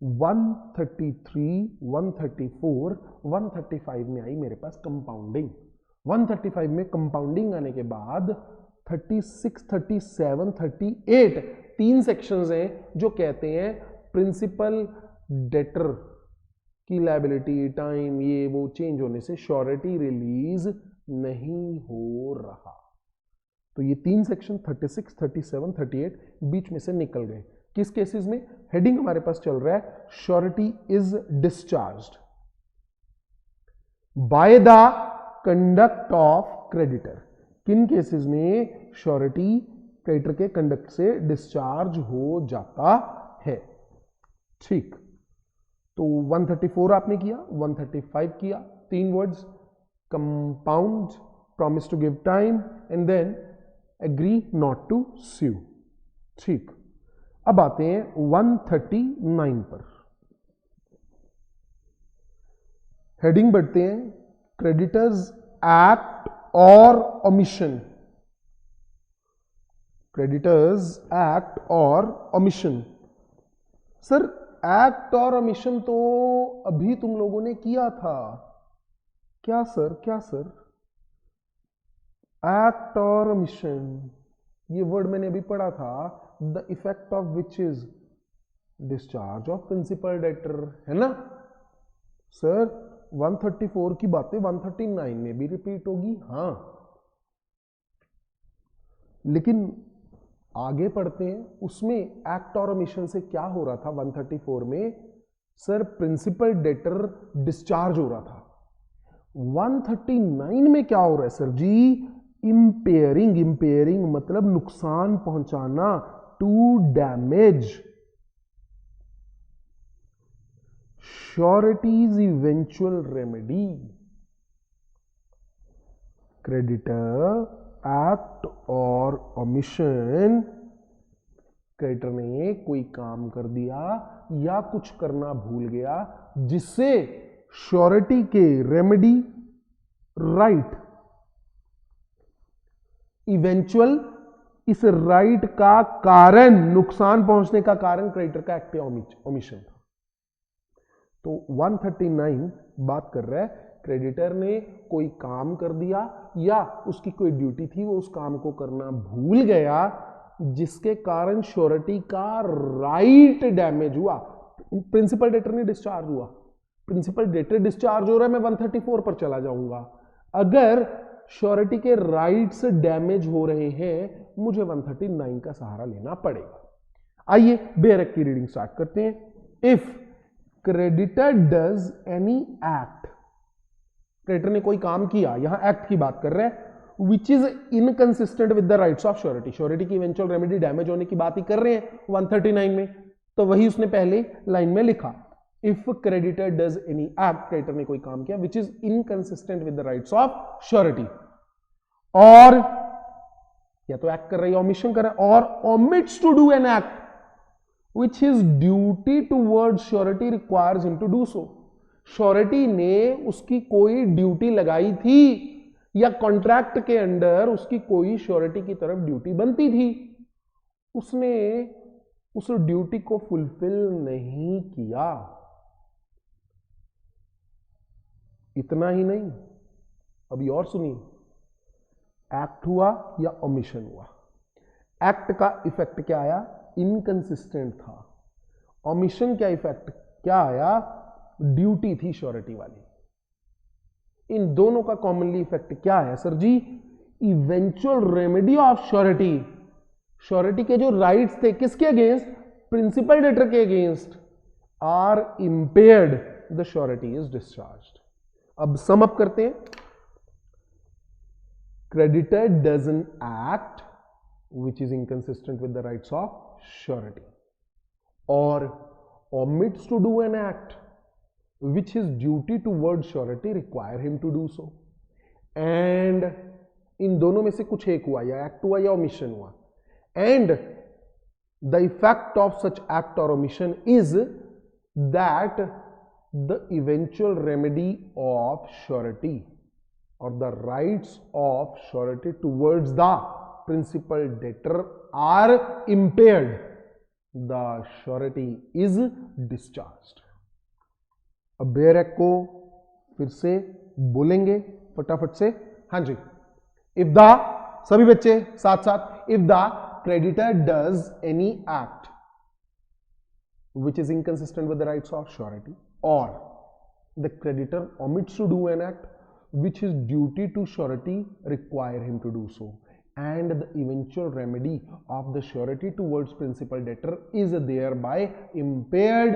133, 134, 135 में आई मेरे पास कंपाउंडिंग। 135 में कंपाउंडिंग आने के बाद 36, 37, 38 तीन सेक्शंस हैं जो कहते हैं प्रिंसिपल डेटर की लायबिलिटी, टाइम, ये वो चेंज होने से श्योरिटी रिलीज नहीं हो रहा। तो ये तीन सेक्शन 36, 37, 38 बीच में से निकल गए। किस केसेस में? हेडिंग हमारे पास चल रहा है surety is discharged by the conduct of creditor. किन केसेस में श्योरिटी क्रेडिटर के कंडक्ट से डिस्चार्ज हो जाता है? ठीक, तो 134 आपने किया, 135 किया, तीन words, compound, promise to give time and then agree not to sue. ठीक, अब आते हैं 139 पर। हेडिंग बढ़ते हैं क्रेडिटर्स एक्ट और ओमिशन। क्रेडिटर्स एक्ट और ओमिशन। सर एक्ट और ओमिशन तो अभी तुम लोगों ने किया था। क्या सर? क्या सर? एक्ट और ओमिशन, ये वर्ड मैंने अभी पढ़ा था, the effect of which is discharge of principal debtor, है ना सर? 134 की बातें 139 में भी रिपीट होगी, हाँ, लेकिन आगे पढ़ते हैं, उसमें एक्ट और ओमिशन से क्या हो रहा था? 134 में सर प्रिंसिपल डेटर डिस्चार्ज हो रहा था। 139 में क्या हो रहा है सर जी? इंपेयरिंग। इंपेयरिंग मतलब नुकसान पहुंचाना, to damage sureties eventual remedy. Creditor act और ओमिशन, क्रेडिटर ने कोई काम कर दिया या कुछ करना भूल गया जिससे श्योरिटी के रेमेडी, राइट, इवेंचुअल, इस राइट का कारण, नुकसान पहुंचने का कारण क्रेडिटर का एक्ट या ओमिशन था। तो 139 बात कर रहा है क्रेडिटर ने कोई काम कर दिया या उसकी कोई ड्यूटी थी, वो उस काम को करना भूल गया जिसके कारण श्योरिटी का राइट डैमेज हुआ। प्रिंसिपल डेटर ने डिस्चार्ज हुआ, प्रिंसिपल डेटर डिस्चार्ज हो रहा है, मैं 134 पर चला जाऊंगा। अगर श्योरिटी के राइट्स डैमेज हो रहे हैं, मुझे 139 का सहारा लेना पड़ेगा। आइए बेयर एक्ट की रीडिंग स्टार्ट करते हैं। If creditor does any act, creditor ने कोई काम किया, यहां एक्ट की बात कर रहे हैं, विच is inconsistent with the rights of surety, surety की इवेंचुअल रेमेडी डैमेज होने की बात ही कर रहे हैं 139 में, तो वही उसने पहले लाइन में लिखा। If creditor does any act, creditor ने कोई काम किया विच is inconsistent with the rights of surety, और या तो एक्ट कर रहा है या ओमिशन कर रहा है, or omits to do an act which his duty towards surety requires him to do so, surety ने उसकी कोई ड्यूटी लगाई थी या कॉन्ट्रैक्ट के अंडर उसकी कोई श्योरिटी की तरफ ड्यूटी बनती थी, उसने उस ड्यूटी को फुलफिल नहीं किया। इतना ही नहीं, अभी और सुनिए, एक्ट हुआ या ओमिशन हुआ, एक्ट का इफेक्ट क्या आया? इनकंसिस्टेंट था। ओमिशन क्या इफेक्ट क्या आया? ड्यूटी थी श्योरिटी वाली। इन दोनों का कॉमनली इफेक्ट क्या है sir ji? Eventual remedy of surety, surety के जो राइट्स थे किसके अगेंस्ट? प्रिंसिपल डेटर के against, are impaired, the surety is discharged. अब सम अप करते हैं। Creditor doesn't act which is inconsistent with the rights of surety, or omits to do an act which his duty towards surety require him to do so, and इन दोनों में से कुछ एक हुआ, या एक्ट हुआ या ओमिशन हुआ, and the effect of such act or omission is that the eventual remedy of surety or the rights of surety towards the principal debtor are impaired, the surety is discharged। अब bare act को फिर से बोलेंगे फटाफट से, हाँ जी। If the, सभी बच्चे साथ साथ, if the creditor does any act which is inconsistent with the rights of surety, or the creditor omits to do an act which his duty to surety require him to do so, and the eventual remedy of the surety towards principal debtor is thereby impaired,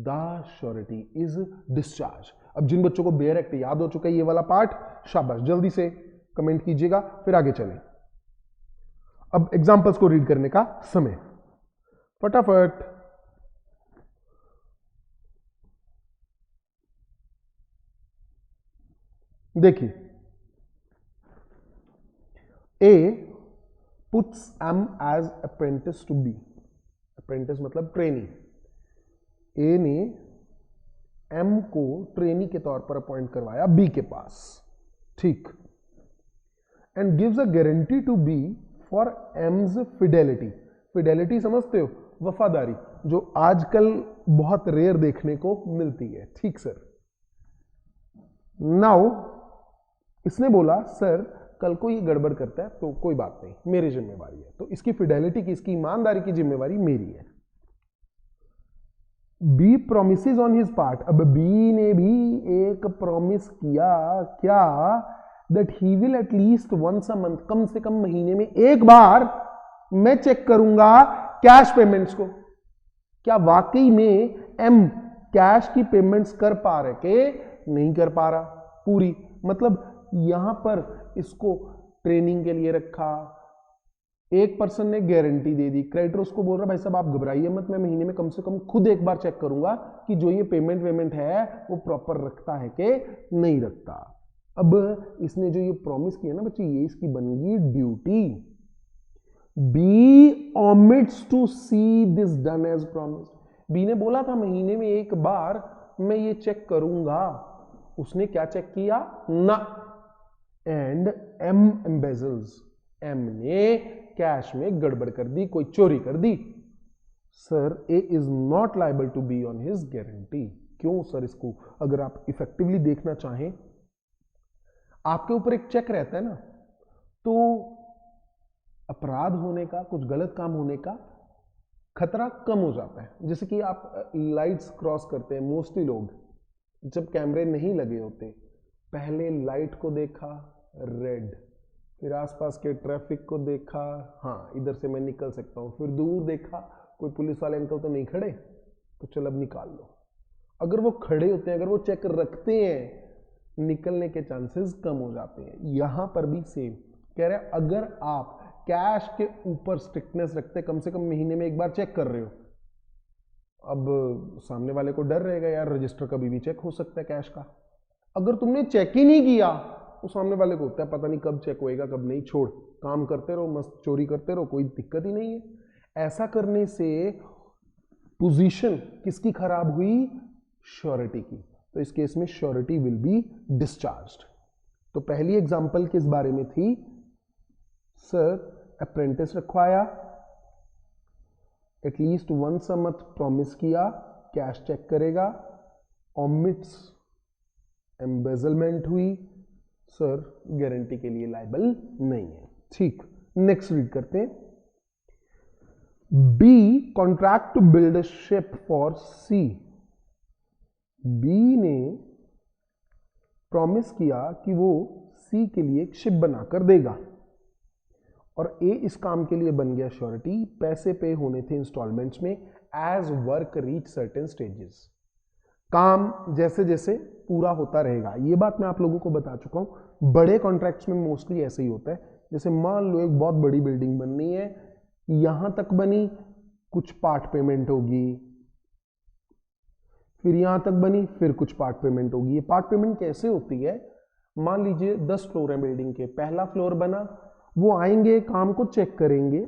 the surety is discharged। अब जिन बच्चों को bare act याद हो चुका है ये वाला part, शाबाश, जल्दी से कमेंट कीजिएगा, फिर आगे चलें। अब एग्जांपल्स को रीड करने का समय, फटाफट। देखिए, A puts M as apprentice to B, apprentice मतलब ट्रेनी। A ने M को ट्रेनी के तौर पर अपॉइंट करवाया B के पास, ठीक, and gives a guarantee to B for M's fidelity. Fidelity समझते हो? वफादारी, जो आजकल बहुत रेयर देखने को मिलती है, ठीक सर। नाउ इसने बोला सर कल को ये गड़बड़ करता है तो कोई बात नहीं, मेरी जिम्मेवारी है, तो इसकी फिडेलिटी की, इसकी ईमानदारी की जिम्मेवारी मेरी है। B promises on his part, अब बी ने भी एक प्रॉमिस किया, क्या? That he will at least once a month, कम से कम महीने में एक बार मैं चेक करूंगा कैश पेमेंट्स को, क्या वाकई में एम कैश की पेमेंट्स कर पा रहे के नहीं कर पा रहा। पूरी, मतलब यहां पर इसको ट्रेनिंग के लिए रखा, एक पर्सन ने गारंटी दे दी, क्रेडिटर उसको बोल रहा भाई साहब आप घबराइए मत, मैं महीने में कम से कम खुद एक बार चेक करूंगा कि जो ये पेमेंट है वो प्रॉपर रखता है कि नहीं रखता। अब इसने जो ये प्रॉमिस किया ना बच्चे, ये इसकी बनेगी duty. B omits to see this done as promise. B ने बोला था महीने में एक बार मैं ये चेक करूंगा, उसने क्या चेक किया ना। एंड एम एम्बेजल्स, एम ने कैश में गड़बड़ कर दी, कोई चोरी कर दी। Sir A is not liable to be on his guarantee. क्यों सर? इसको अगर आप इफेक्टिवली देखना चाहें, आपके ऊपर एक चेक रहता है ना, तो अपराध होने का, कुछ गलत काम होने का खतरा कम हो जाता है। जैसे कि आप लाइट्स क्रॉस करते हैं, मोस्टली लोग जब कैमरे नहीं लगे होते, पहले लाइट को देखा रेड, फिर आसपास के ट्रैफिक को देखा, हाँ इधर से मैं निकल सकता हूँ, फिर दूर देखा कोई पुलिस वाले अंकल तो नहीं खड़े, तो चल अब निकाल लो। अगर वो खड़े होते हैं, अगर वो चेक रखते हैं, निकलने के चांसेस कम हो जाते हैं। यहां पर भी सेम कह रहे हैं, अगर आप कैश के ऊपर स्ट्रिक्टनेस रखते, कम से कम महीने में एक बार चेक कर रहे हो, अब सामने वाले को डर रहेगा यार रजिस्टर कभी भी चेक हो सकता है कैश का। अगर तुमने चेक ही नहीं किया तो सामने वाले को होता है पता नहीं कब चेक होएगा कब नहीं, छोड़ काम करते रहो, मस्त चोरी करते रहो, कोई दिक्कत ही नहीं है। ऐसा करने से पोजीशन किसकी खराब हुई? श्योरिटी की। तो इस केस में श्योरिटी विल बी डिस्चार्ज्ड। तो पहली एग्जांपल किस बारे में थी? सर अप्रेंटिस रखवाया, at least once a month promise किया कैश चेक करेगा, ओमिट्स एम्बेजलमेंट हुई, सर गारंटी के लिए लायबल नहीं है। ठीक, नेक्स्ट रीड करते हैं। B contract to build a ship for C. B ने प्रॉमिस किया कि वो सी के लिए एक शिप बनाकर देगा, और ए इस काम के लिए बन गया श्योरिटी। पैसे पे होने थे इंस्टॉलमेंट्स में as work reach certain stages. काम जैसे जैसे पूरा होता रहेगा, ये बात मैं आप लोगों को बता चुका हूं। बड़े कॉन्ट्रैक्ट्स में मोस्टली ऐसे ही होता है। जैसे मान लो एक बहुत बड़ी बिल्डिंग बननी है, यहां तक बनी, कुछ पार्ट पेमेंट होगी, फिर यहां तक बनी, फिर कुछ पार्ट पेमेंट होगी। ये पार्ट पेमेंट कैसे होती है? मान लीजिए 10 फ्लोर है बिल्डिंग के, पहला फ्लोर बना, वो आएंगे काम को चेक करेंगे,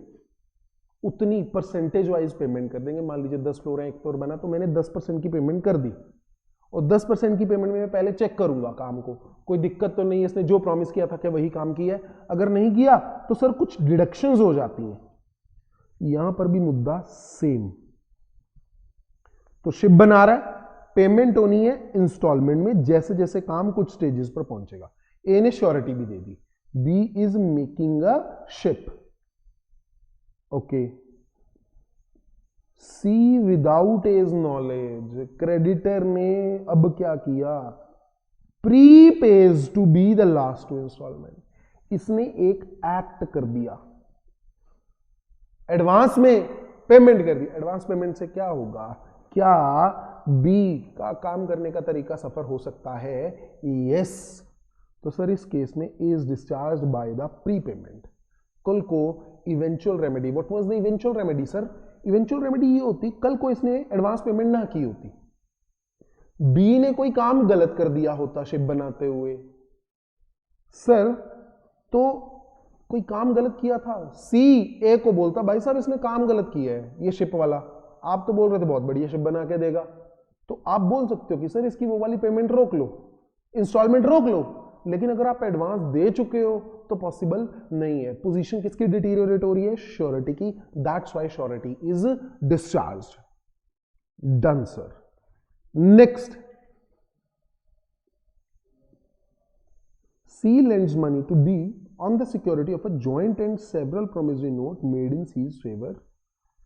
उतनी परसेंटेज वाइज पेमेंट कर देंगे। मान लीजिए 10 फ्लोर है, एक फ्लोर बना, तो मैंने 10% की पेमेंट कर दी, और 10% की पेमेंट में मैं पहले चेक करूंगा काम को, कोई दिक्कत तो नहीं है, इसने जो प्रॉमिस किया था क्या वही काम किया है। अगर नहीं किया तो सर कुछ डिडक्शंस हो जाती हैं। यहां पर भी मुद्दा सेम। तो शिप बना रहा है, पेमेंट होनी है इंस्टॉलमेंट में, जैसे जैसे काम कुछ स्टेजेस पर पहुंचेगा। ए ने श्योरिटी भी दे दी, B is making a ship, okay. C without A's knowledge, creditor ने अब क्या किया? Prepays to be the last two installment. इसने एक एक्ट कर दिया, एडवांस में पेमेंट कर दी। एडवांस पेमेंट से क्या होगा? क्या बी का काम करने का तरीका सफर हो सकता है? यस। तो सर इस केस में is discharged by the pre payment. कल को eventual remedy, what was the eventual remedy? Sir eventual remedy ये होती, कल को इसने एडवांस पेमेंट ना की होती, बी ने कोई काम गलत कर दिया होता शिप बनाते हुए, सर तो कोई काम गलत किया था, सी ए को बोलता भाई साहब इसने काम गलत किया है ये शिप वाला, आप तो बोल रहे थे बहुत बढ़िया शिप बना के देगा, तो आप बोल सकते हो कि सर इसकी वो वाली पेमेंट रोक लो, इंस्टॉलमेंट रोक लो। लेकिन अगर आप एडवांस दे चुके हो तो पॉसिबल नहीं है। पोजीशन किसकी डिटीरियोरेट हो रही है? श्योरिटी की। That's why surety is discharged. Done sir. Next, C lends money to B on the security of a joint and several promissory note made in C's favor,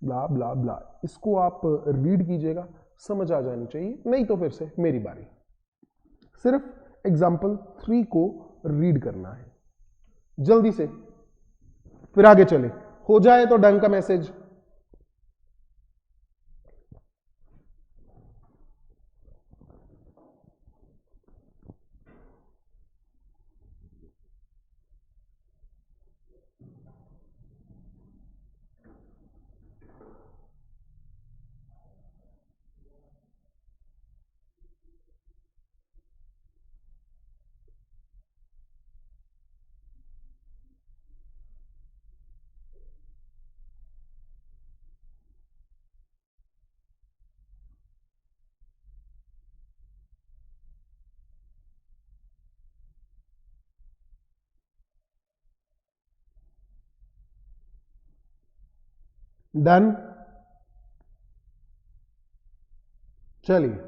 ब्ला ब्ला ब्ला। इसको आप read कीजिएगा, समझ आ जानी चाहिए, नहीं तो फिर से मेरी बारी। सिर्फ एग्जाम्पल 3 को रीड करना है जल्दी से, फिर आगे चले। हो जाए तो डन का मैसेज। डन। चलिए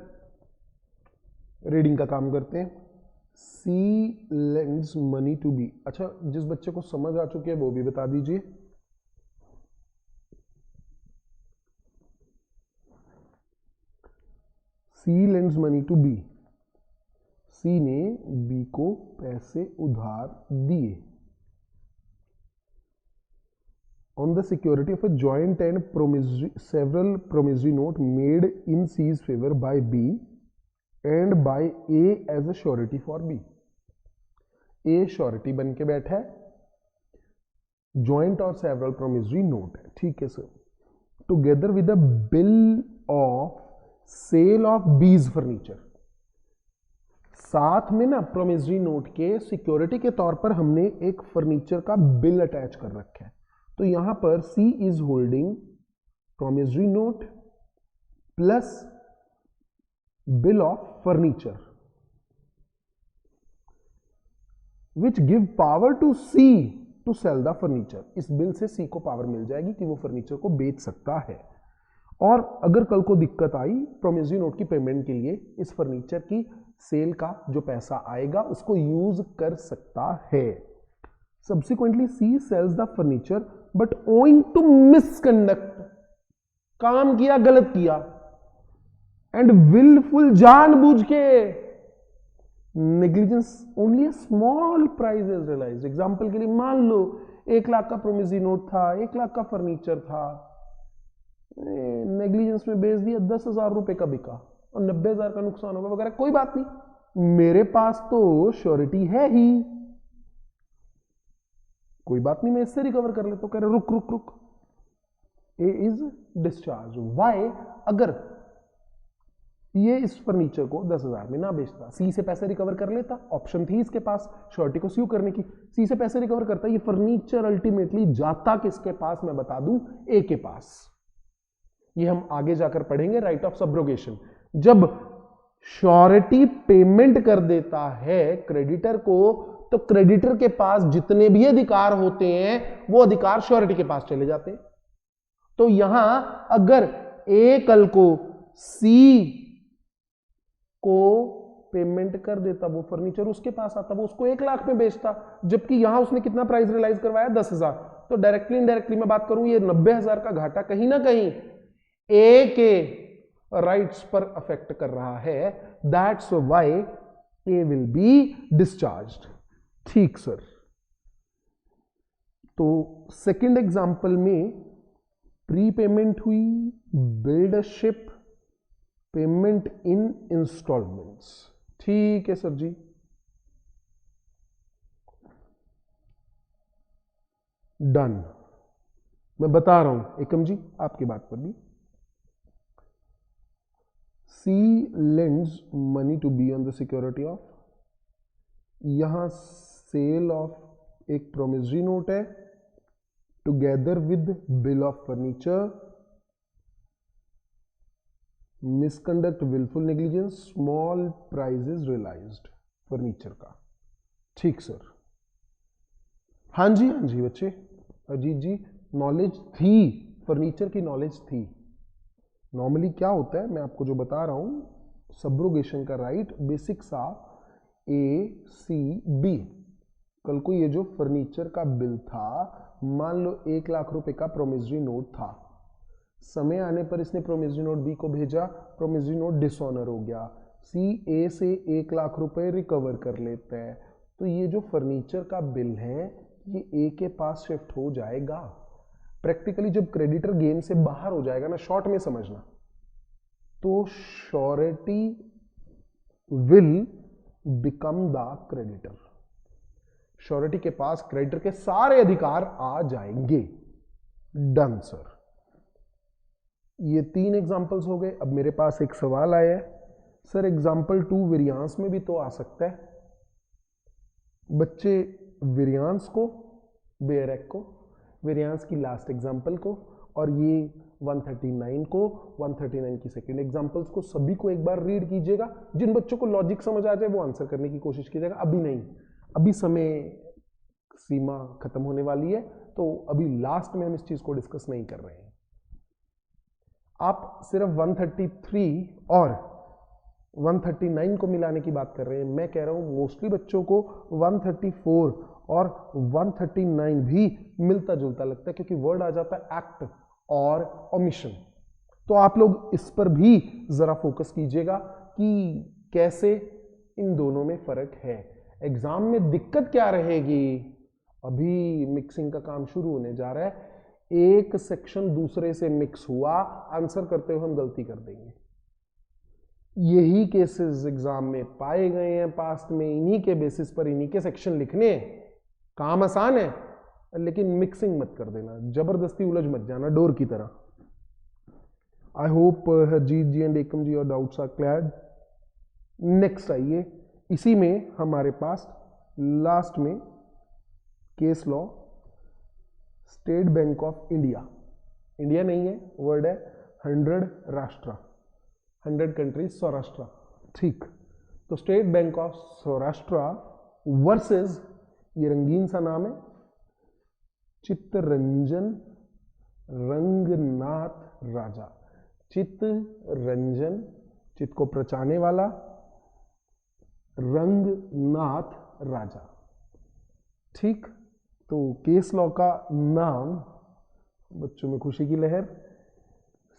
रीडिंग का काम करते हैं। सी लेंड्स मनी टू बी। अच्छा, जिस बच्चे को समझ आ चुकी है वो भी बता दीजिए। सी लेंड्स मनी टू बी। सी ने बी को पैसे उधार दिए on the security of a joint and several promissory note made in C's favor by B and by A as a surety for B. A surety बन के बैठा है, joint और several promissory note है, ठीक है sir. Together with a bill of sale of B's furniture, साथ में ना promissory note के सिक्योरिटी के तौर पर हमने एक फर्नीचर का बिल अटैच कर रखा है। तो यहां पर C is holding promissory note plus bill of furniture which give power to C to sell the furniture. इस बिल से C को पावर मिल जाएगी कि वो फर्नीचर को बेच सकता है, और अगर कल को दिक्कत आई प्रॉमिसरी नोट की पेमेंट के लिए, इस फर्नीचर की सेल का जो पैसा आएगा उसको यूज कर सकता है। Subsequently, C sells the furniture, but owing to misconduct, काम किया गलत किया, and willful जानबूझ के, negligence, only a small price is realized. Example के लिए मान लो 1 लाख का प्रोमिसरी नोट था, 1 लाख का फर्नीचर था, नेग्लिजेंस में बेच दिया, 10,000 रुपए का बिका और 90,000 का नुकसान होगा वगैरह, कोई बात नहीं, मेरे पास तो श्योरिटी है ही, कोई बात नहीं, मैं इससे रिकवर कर लेता हूं। कह रहे रुक रुक रुक, ए इज डिस्चार्ज। वाई? अगर ये इस फर्नीचर को 10,000 में ना बेचता, सी से पैसे रिकवर कर लेता, ऑप्शन थी इसके पास श्योरिटी को स्यू करने की, सी से पैसे रिकवर करता, ये फर्नीचर अल्टीमेटली जाता किसके पास मैं बता दूं, ए के पास। ये हम आगे जाकर पढ़ेंगे, राइट ऑफ सब्रोगेशन। जब श्योरिटी पेमेंट कर देता है क्रेडिटर को, तो क्रेडिटर के पास जितने भी अधिकार होते हैं वो अधिकार श्योरिटी के पास चले जाते हैं। तो यहां अगर ए कल को सी को पेमेंट कर देता, वो फर्नीचर उसके पास आता, वो उसको 1 लाख में बेचता, जबकि यहां उसने कितना प्राइस रियलाइज करवाया, 10,000। तो डायरेक्टली इनडायरेक्टली मैं बात करूं, ये 90,000 का घाटा कहीं ना कहीं ए के राइट्स पर अफेक्ट कर रहा है। That's why A will be discharged. ठीक सर। तो सेकंड एग्जांपल में प्री पेमेंट हुई, build a ship, payment in instalments. ठीक है सर जी। डन। मैं बता रहा हूं एकम जी आपकी बात पर भी। C lends money to B on the security of, यहां सेल ऑफ एक प्रोमिसरी नोट है, together with bill of furniture, misconduct, wilful negligence, small price is realised furniture का। ठीक सर। हाँ जी बच्चे, अजीत जी नॉलेज थी, फर्नीचर की नॉलेज थी। नॉर्मली क्या होता है मैं आपको जो बता रहा हूं, सब्रोगेशन का राइट बेसिक सा ए सी बी। कल को ये जो फर्नीचर का बिल था, मान लो 1 लाख रुपए का प्रोमिसरी नोट था, समय आने पर इसने प्रोमिसरी नोट बी को भेजा, प्रोमिसरी नोट डिसऑनर हो गया, सी ए से 1 लाख रुपए रिकवर कर लेता है, तो ये जो फर्नीचर का बिल है ये ए के पास शिफ्ट हो जाएगा। प्रैक्टिकली जब क्रेडिटर गेम से बाहर हो जाएगा ना, शॉर्ट में समझना, तो surety will become the creditor. Surety के पास क्रेडिटर के सारे अधिकार आ जाएंगे। Done sir. ये 3 एग्जांपल्स हो गए। अब मेरे पास एक सवाल आया है, सर एग्जांपल 2 वेरियांस में भी तो आ सकता है। बच्चे वेरियांस को, बेयरएक को, वेरियांस की लास्ट एग्जांपल को, और ये 139 को, 139 की सेकेंड एग्जांपल्स को, सभी को एक बार रीड कीजिएगा। जिन बच्चों को लॉजिक समझ आ जाए वो आंसर करने की कोशिश कीजिएगा। अभी नहीं, अभी समय सीमा खत्म होने वाली है, तो अभी लास्ट में हम इस चीज को डिस्कस नहीं कर रहे हैं। आप सिर्फ 133 और 139 को मिलाने की बात कर रहे हैं। मैं कह रहा हूं मोस्टली बच्चों को 134 और 139 भी मिलता जुलता लगता है, क्योंकि वर्ड आ जाता है एक्ट और ओमिशन। तो आप लोग इस पर भी जरा फोकस कीजिएगा कि कैसे इन दोनों में फर्क है। एग्जाम में दिक्कत क्या रहेगी, अभी मिक्सिंग का काम शुरू होने जा रहा है, एक सेक्शन दूसरे से मिक्स हुआ, आंसर करते हुए हम गलती कर देंगे। यही केसेस एग्जाम में पाए गए हैं पास्ट में, इन्हीं के बेसिस पर इन्हीं के सेक्शन लिखने हैं। काम आसान है, लेकिन मिक्सिंग मत कर देना, जबरदस्ती उलझ मत जाना डोर की तरह। I hope Harjeet ji and Ekam ji और डाउट्स आर क्लियर। नेक्स्ट आइए, इसी में हमारे पास लास्ट में case law state bank of India, India नहीं है, वर्ड है 100 राष्ट्र, 100 कंट्रीज सौराष्ट्र, ठीक। तो state bank of Saurashtra versus, ये रंगीन सा नाम है, चित्तरंजन रंगनाथ राजा। चित्तरंजन, चित्त को प्रचाने वाला, रंगनाथ राजा, ठीक। तो केस लॉ का नाम, बच्चों में खुशी की लहर,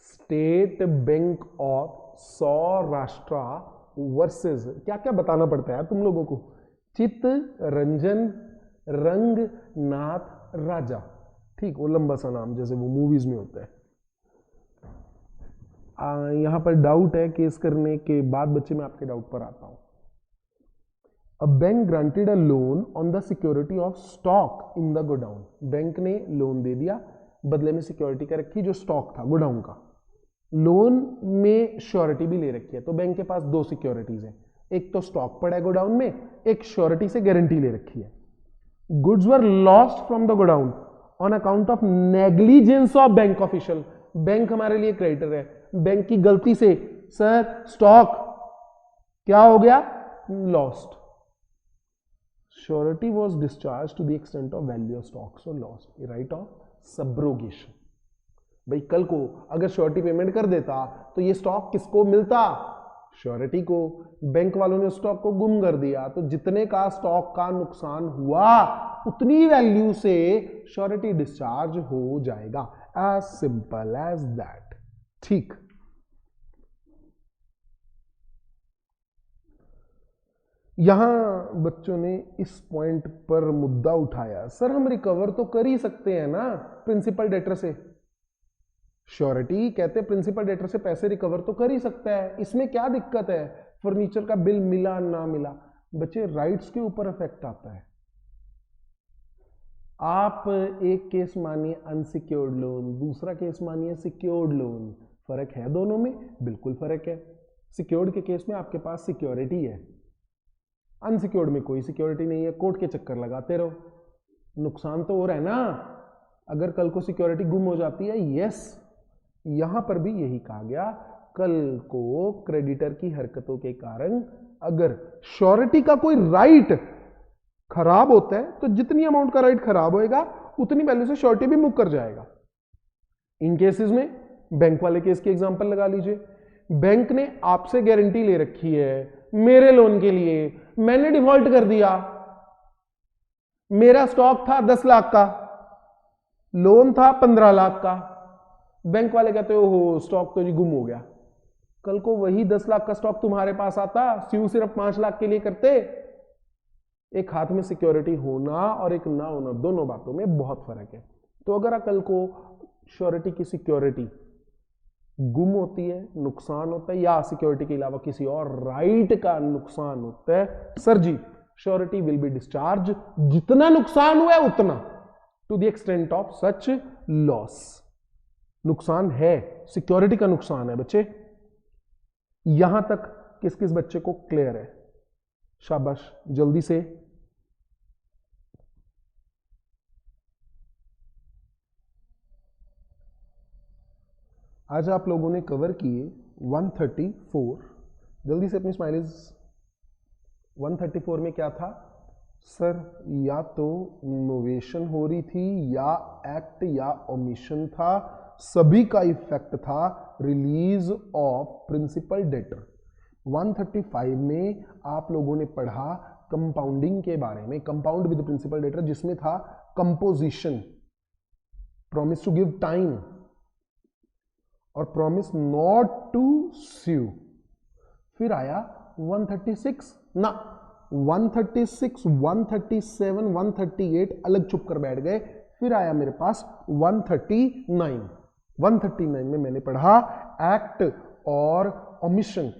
state bank of Saurashtra versus, क्या क्या बताना पड़ता है यार तुम लोगों को, चित्तरंजन रंगनाथ राजा, ठीक। वो लंबा सा नाम जैसे वो मूवीज में होता है। यहां पर डाउट है केस करने के बाद, बच्चे मैं आपके डाउट पर आता हूं। A bank granted a loan on the security of stock in the godown, bank ने लोन दे दिया, बदले में सिक्योरिटी का रखी जो स्टॉक था गोडाउन का, लोन में श्योरिटी भी ले रखी है। तो बैंक के पास दो सिक्योरिटीज हैं, एक तो स्टॉक पड़ा है गोडाउन में, एक श्योरिटी से गारंटी ले रखी है। Goods were lost from the godown on account of negligence of bank official, bank हमारे लिए क्रेडिटर है, बैंक की गलती से सर स्टॉक क्या हो गया, lost, surety was discharge to the extent of value of stocks और लॉस्ट, राइट ऑफ सब्रोगेशन। भाई कल को अगर श्योरिटी पेमेंट कर देता तो ये स्टॉक किसको मिलता, श्योरिटी को। बैंक वालों ने स्टॉक को गुम कर दिया, तो जितने का स्टॉक का नुकसान हुआ उतनी वैल्यू से श्योरिटी डिस्चार्ज हो जाएगा, एज सिंपल एज दैट, ठीक। यहां बच्चों ने इस पॉइंट पर मुद्दा उठाया, सर हम रिकवर तो कर ही सकते हैं ना प्रिंसिपल डेटर से, श्योरिटी कहते हैं प्रिंसिपल डेटर से पैसे रिकवर तो कर ही सकता है, इसमें क्या दिक्कत है, फर्नीचर का बिल मिला ना मिला। बच्चे राइट्स के ऊपर इफेक्ट आता है। आप एक केस मानिए अनसिक्योर्ड लोन, दूसरा केस मानिए सिक्योर्ड लोन, फर्क है दोनों में, बिल्कुल फर्क है। सिक्योर्ड के केस में आपके पास सिक्योरिटी है, अनसिक्योर्ड में कोई सिक्योरिटी नहीं है, कोर्ट के चक्कर लगाते रहो, नुकसान तो हो रहा है ना। अगर कल को सिक्योरिटी गुम हो जाती है, यस, यहां पर भी यही कहा गया, कल को क्रेडिटर की हरकतों के कारण अगर श्योरिटी का कोई राइट खराब होता है, तो जितनी अमाउंट का राइट खराब होएगा उतनी वैल्यू से श्योरिटी भी मुक कर जाएगा। इन केसेस में बैंक वाले केस की एग्जांपल लगा लीजिए, बैंक ने आपसे गारंटी ले रखी है मेरे लोन के लिए, मैंने डिफॉल्ट कर दिया, मेरा स्टॉक था 10 लाख का, लोन था 15 लाख का, बैंक वाले कहते हो स्टॉक तो जी गुम हो गया। कल को वही 10 लाख का स्टॉक तुम्हारे पास आता, स्यू सिर्फ 5 लाख के लिए करते। एक हाथ में सिक्योरिटी होना और एक ना होना, दोनों बातों में बहुत फर्क है। तो अगर कल को श्योरिटी की सिक्योरिटी गुम होती है, नुकसान होता है, या सिक्योरिटी के अलावा किसी और राइट का नुकसान होता है, sir ji surety will be discharge, जितना नुकसान हुआ है उतना, to the extent of such loss. नुकसान है, सिक्योरिटी का नुकसान है बच्चे। यहां तक किस किस बच्चे को क्लियर है? शाबाश, जल्दी से। आज आप लोगों ने कवर किए 134, जल्दी से अपनी स्माइलीज। 134 में क्या था सर? या तो नोवेशन हो रही थी, या एक्ट या ओमिशन था, सभी का इफेक्ट था रिलीज ऑफ प्रिंसिपल डेटर। 135 में आप लोगों ने पढ़ा कंपाउंडिंग के बारे में, कंपाउंड विद प्रिंसिपल डेटर, जिसमें था composition, promise to give time और प्रॉमिस नॉट टू स्यू। फिर आया 136 ना, 136, 137, 138 अलग छुप कर बैठ गए। फिर आया मेरे पास 139। 139 में मैंने पढ़ा एक्ट और ओमिशन।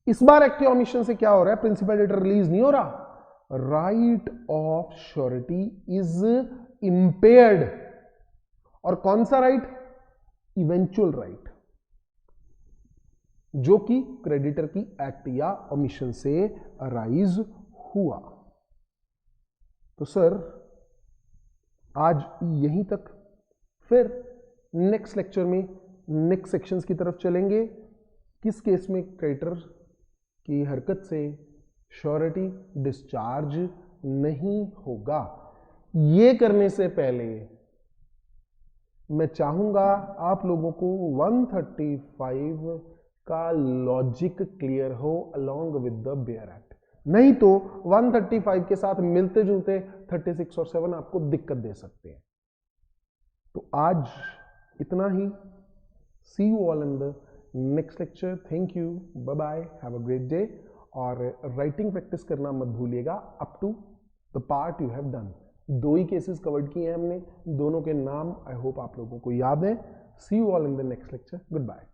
इस बार एक्ट और ओमिशन से क्या हो रहा है, प्रिंसिपल डेटर रिलीज नहीं हो रहा, right of surety is impaired. और कौन सा राइट, इवेंचुअल राइट, जो कि क्रेडिटर की एक्ट या ओमिशन से अराइज हुआ। तो सर आज यहीं तक, फिर नेक्स्ट लेक्चर में नेक्स्ट सेक्शंस की तरफ चलेंगे। किस केस में क्रेडिटर की हरकत से श्योरिटी डिस्चार्ज नहीं होगा। ये करने से पहले मैं चाहूंगा आप लोगों को 135 का लॉजिक क्लियर हो along with the bare act, नहीं तो 135 के साथ मिलते जुलते 36 और 7 आपको दिक्कत दे सकते हैं। तो आज इतना ही। See you all in the next lecture. Thank you, bye bye, have a great day. और राइटिंग प्रैक्टिस करना मत भूलिएगा up to the part you have done. 2 ही केसेस कवर्ड किए हैं हमने, दोनों के नाम आई होप आप लोगों को याद है। See you all in the next lecture. Good bye.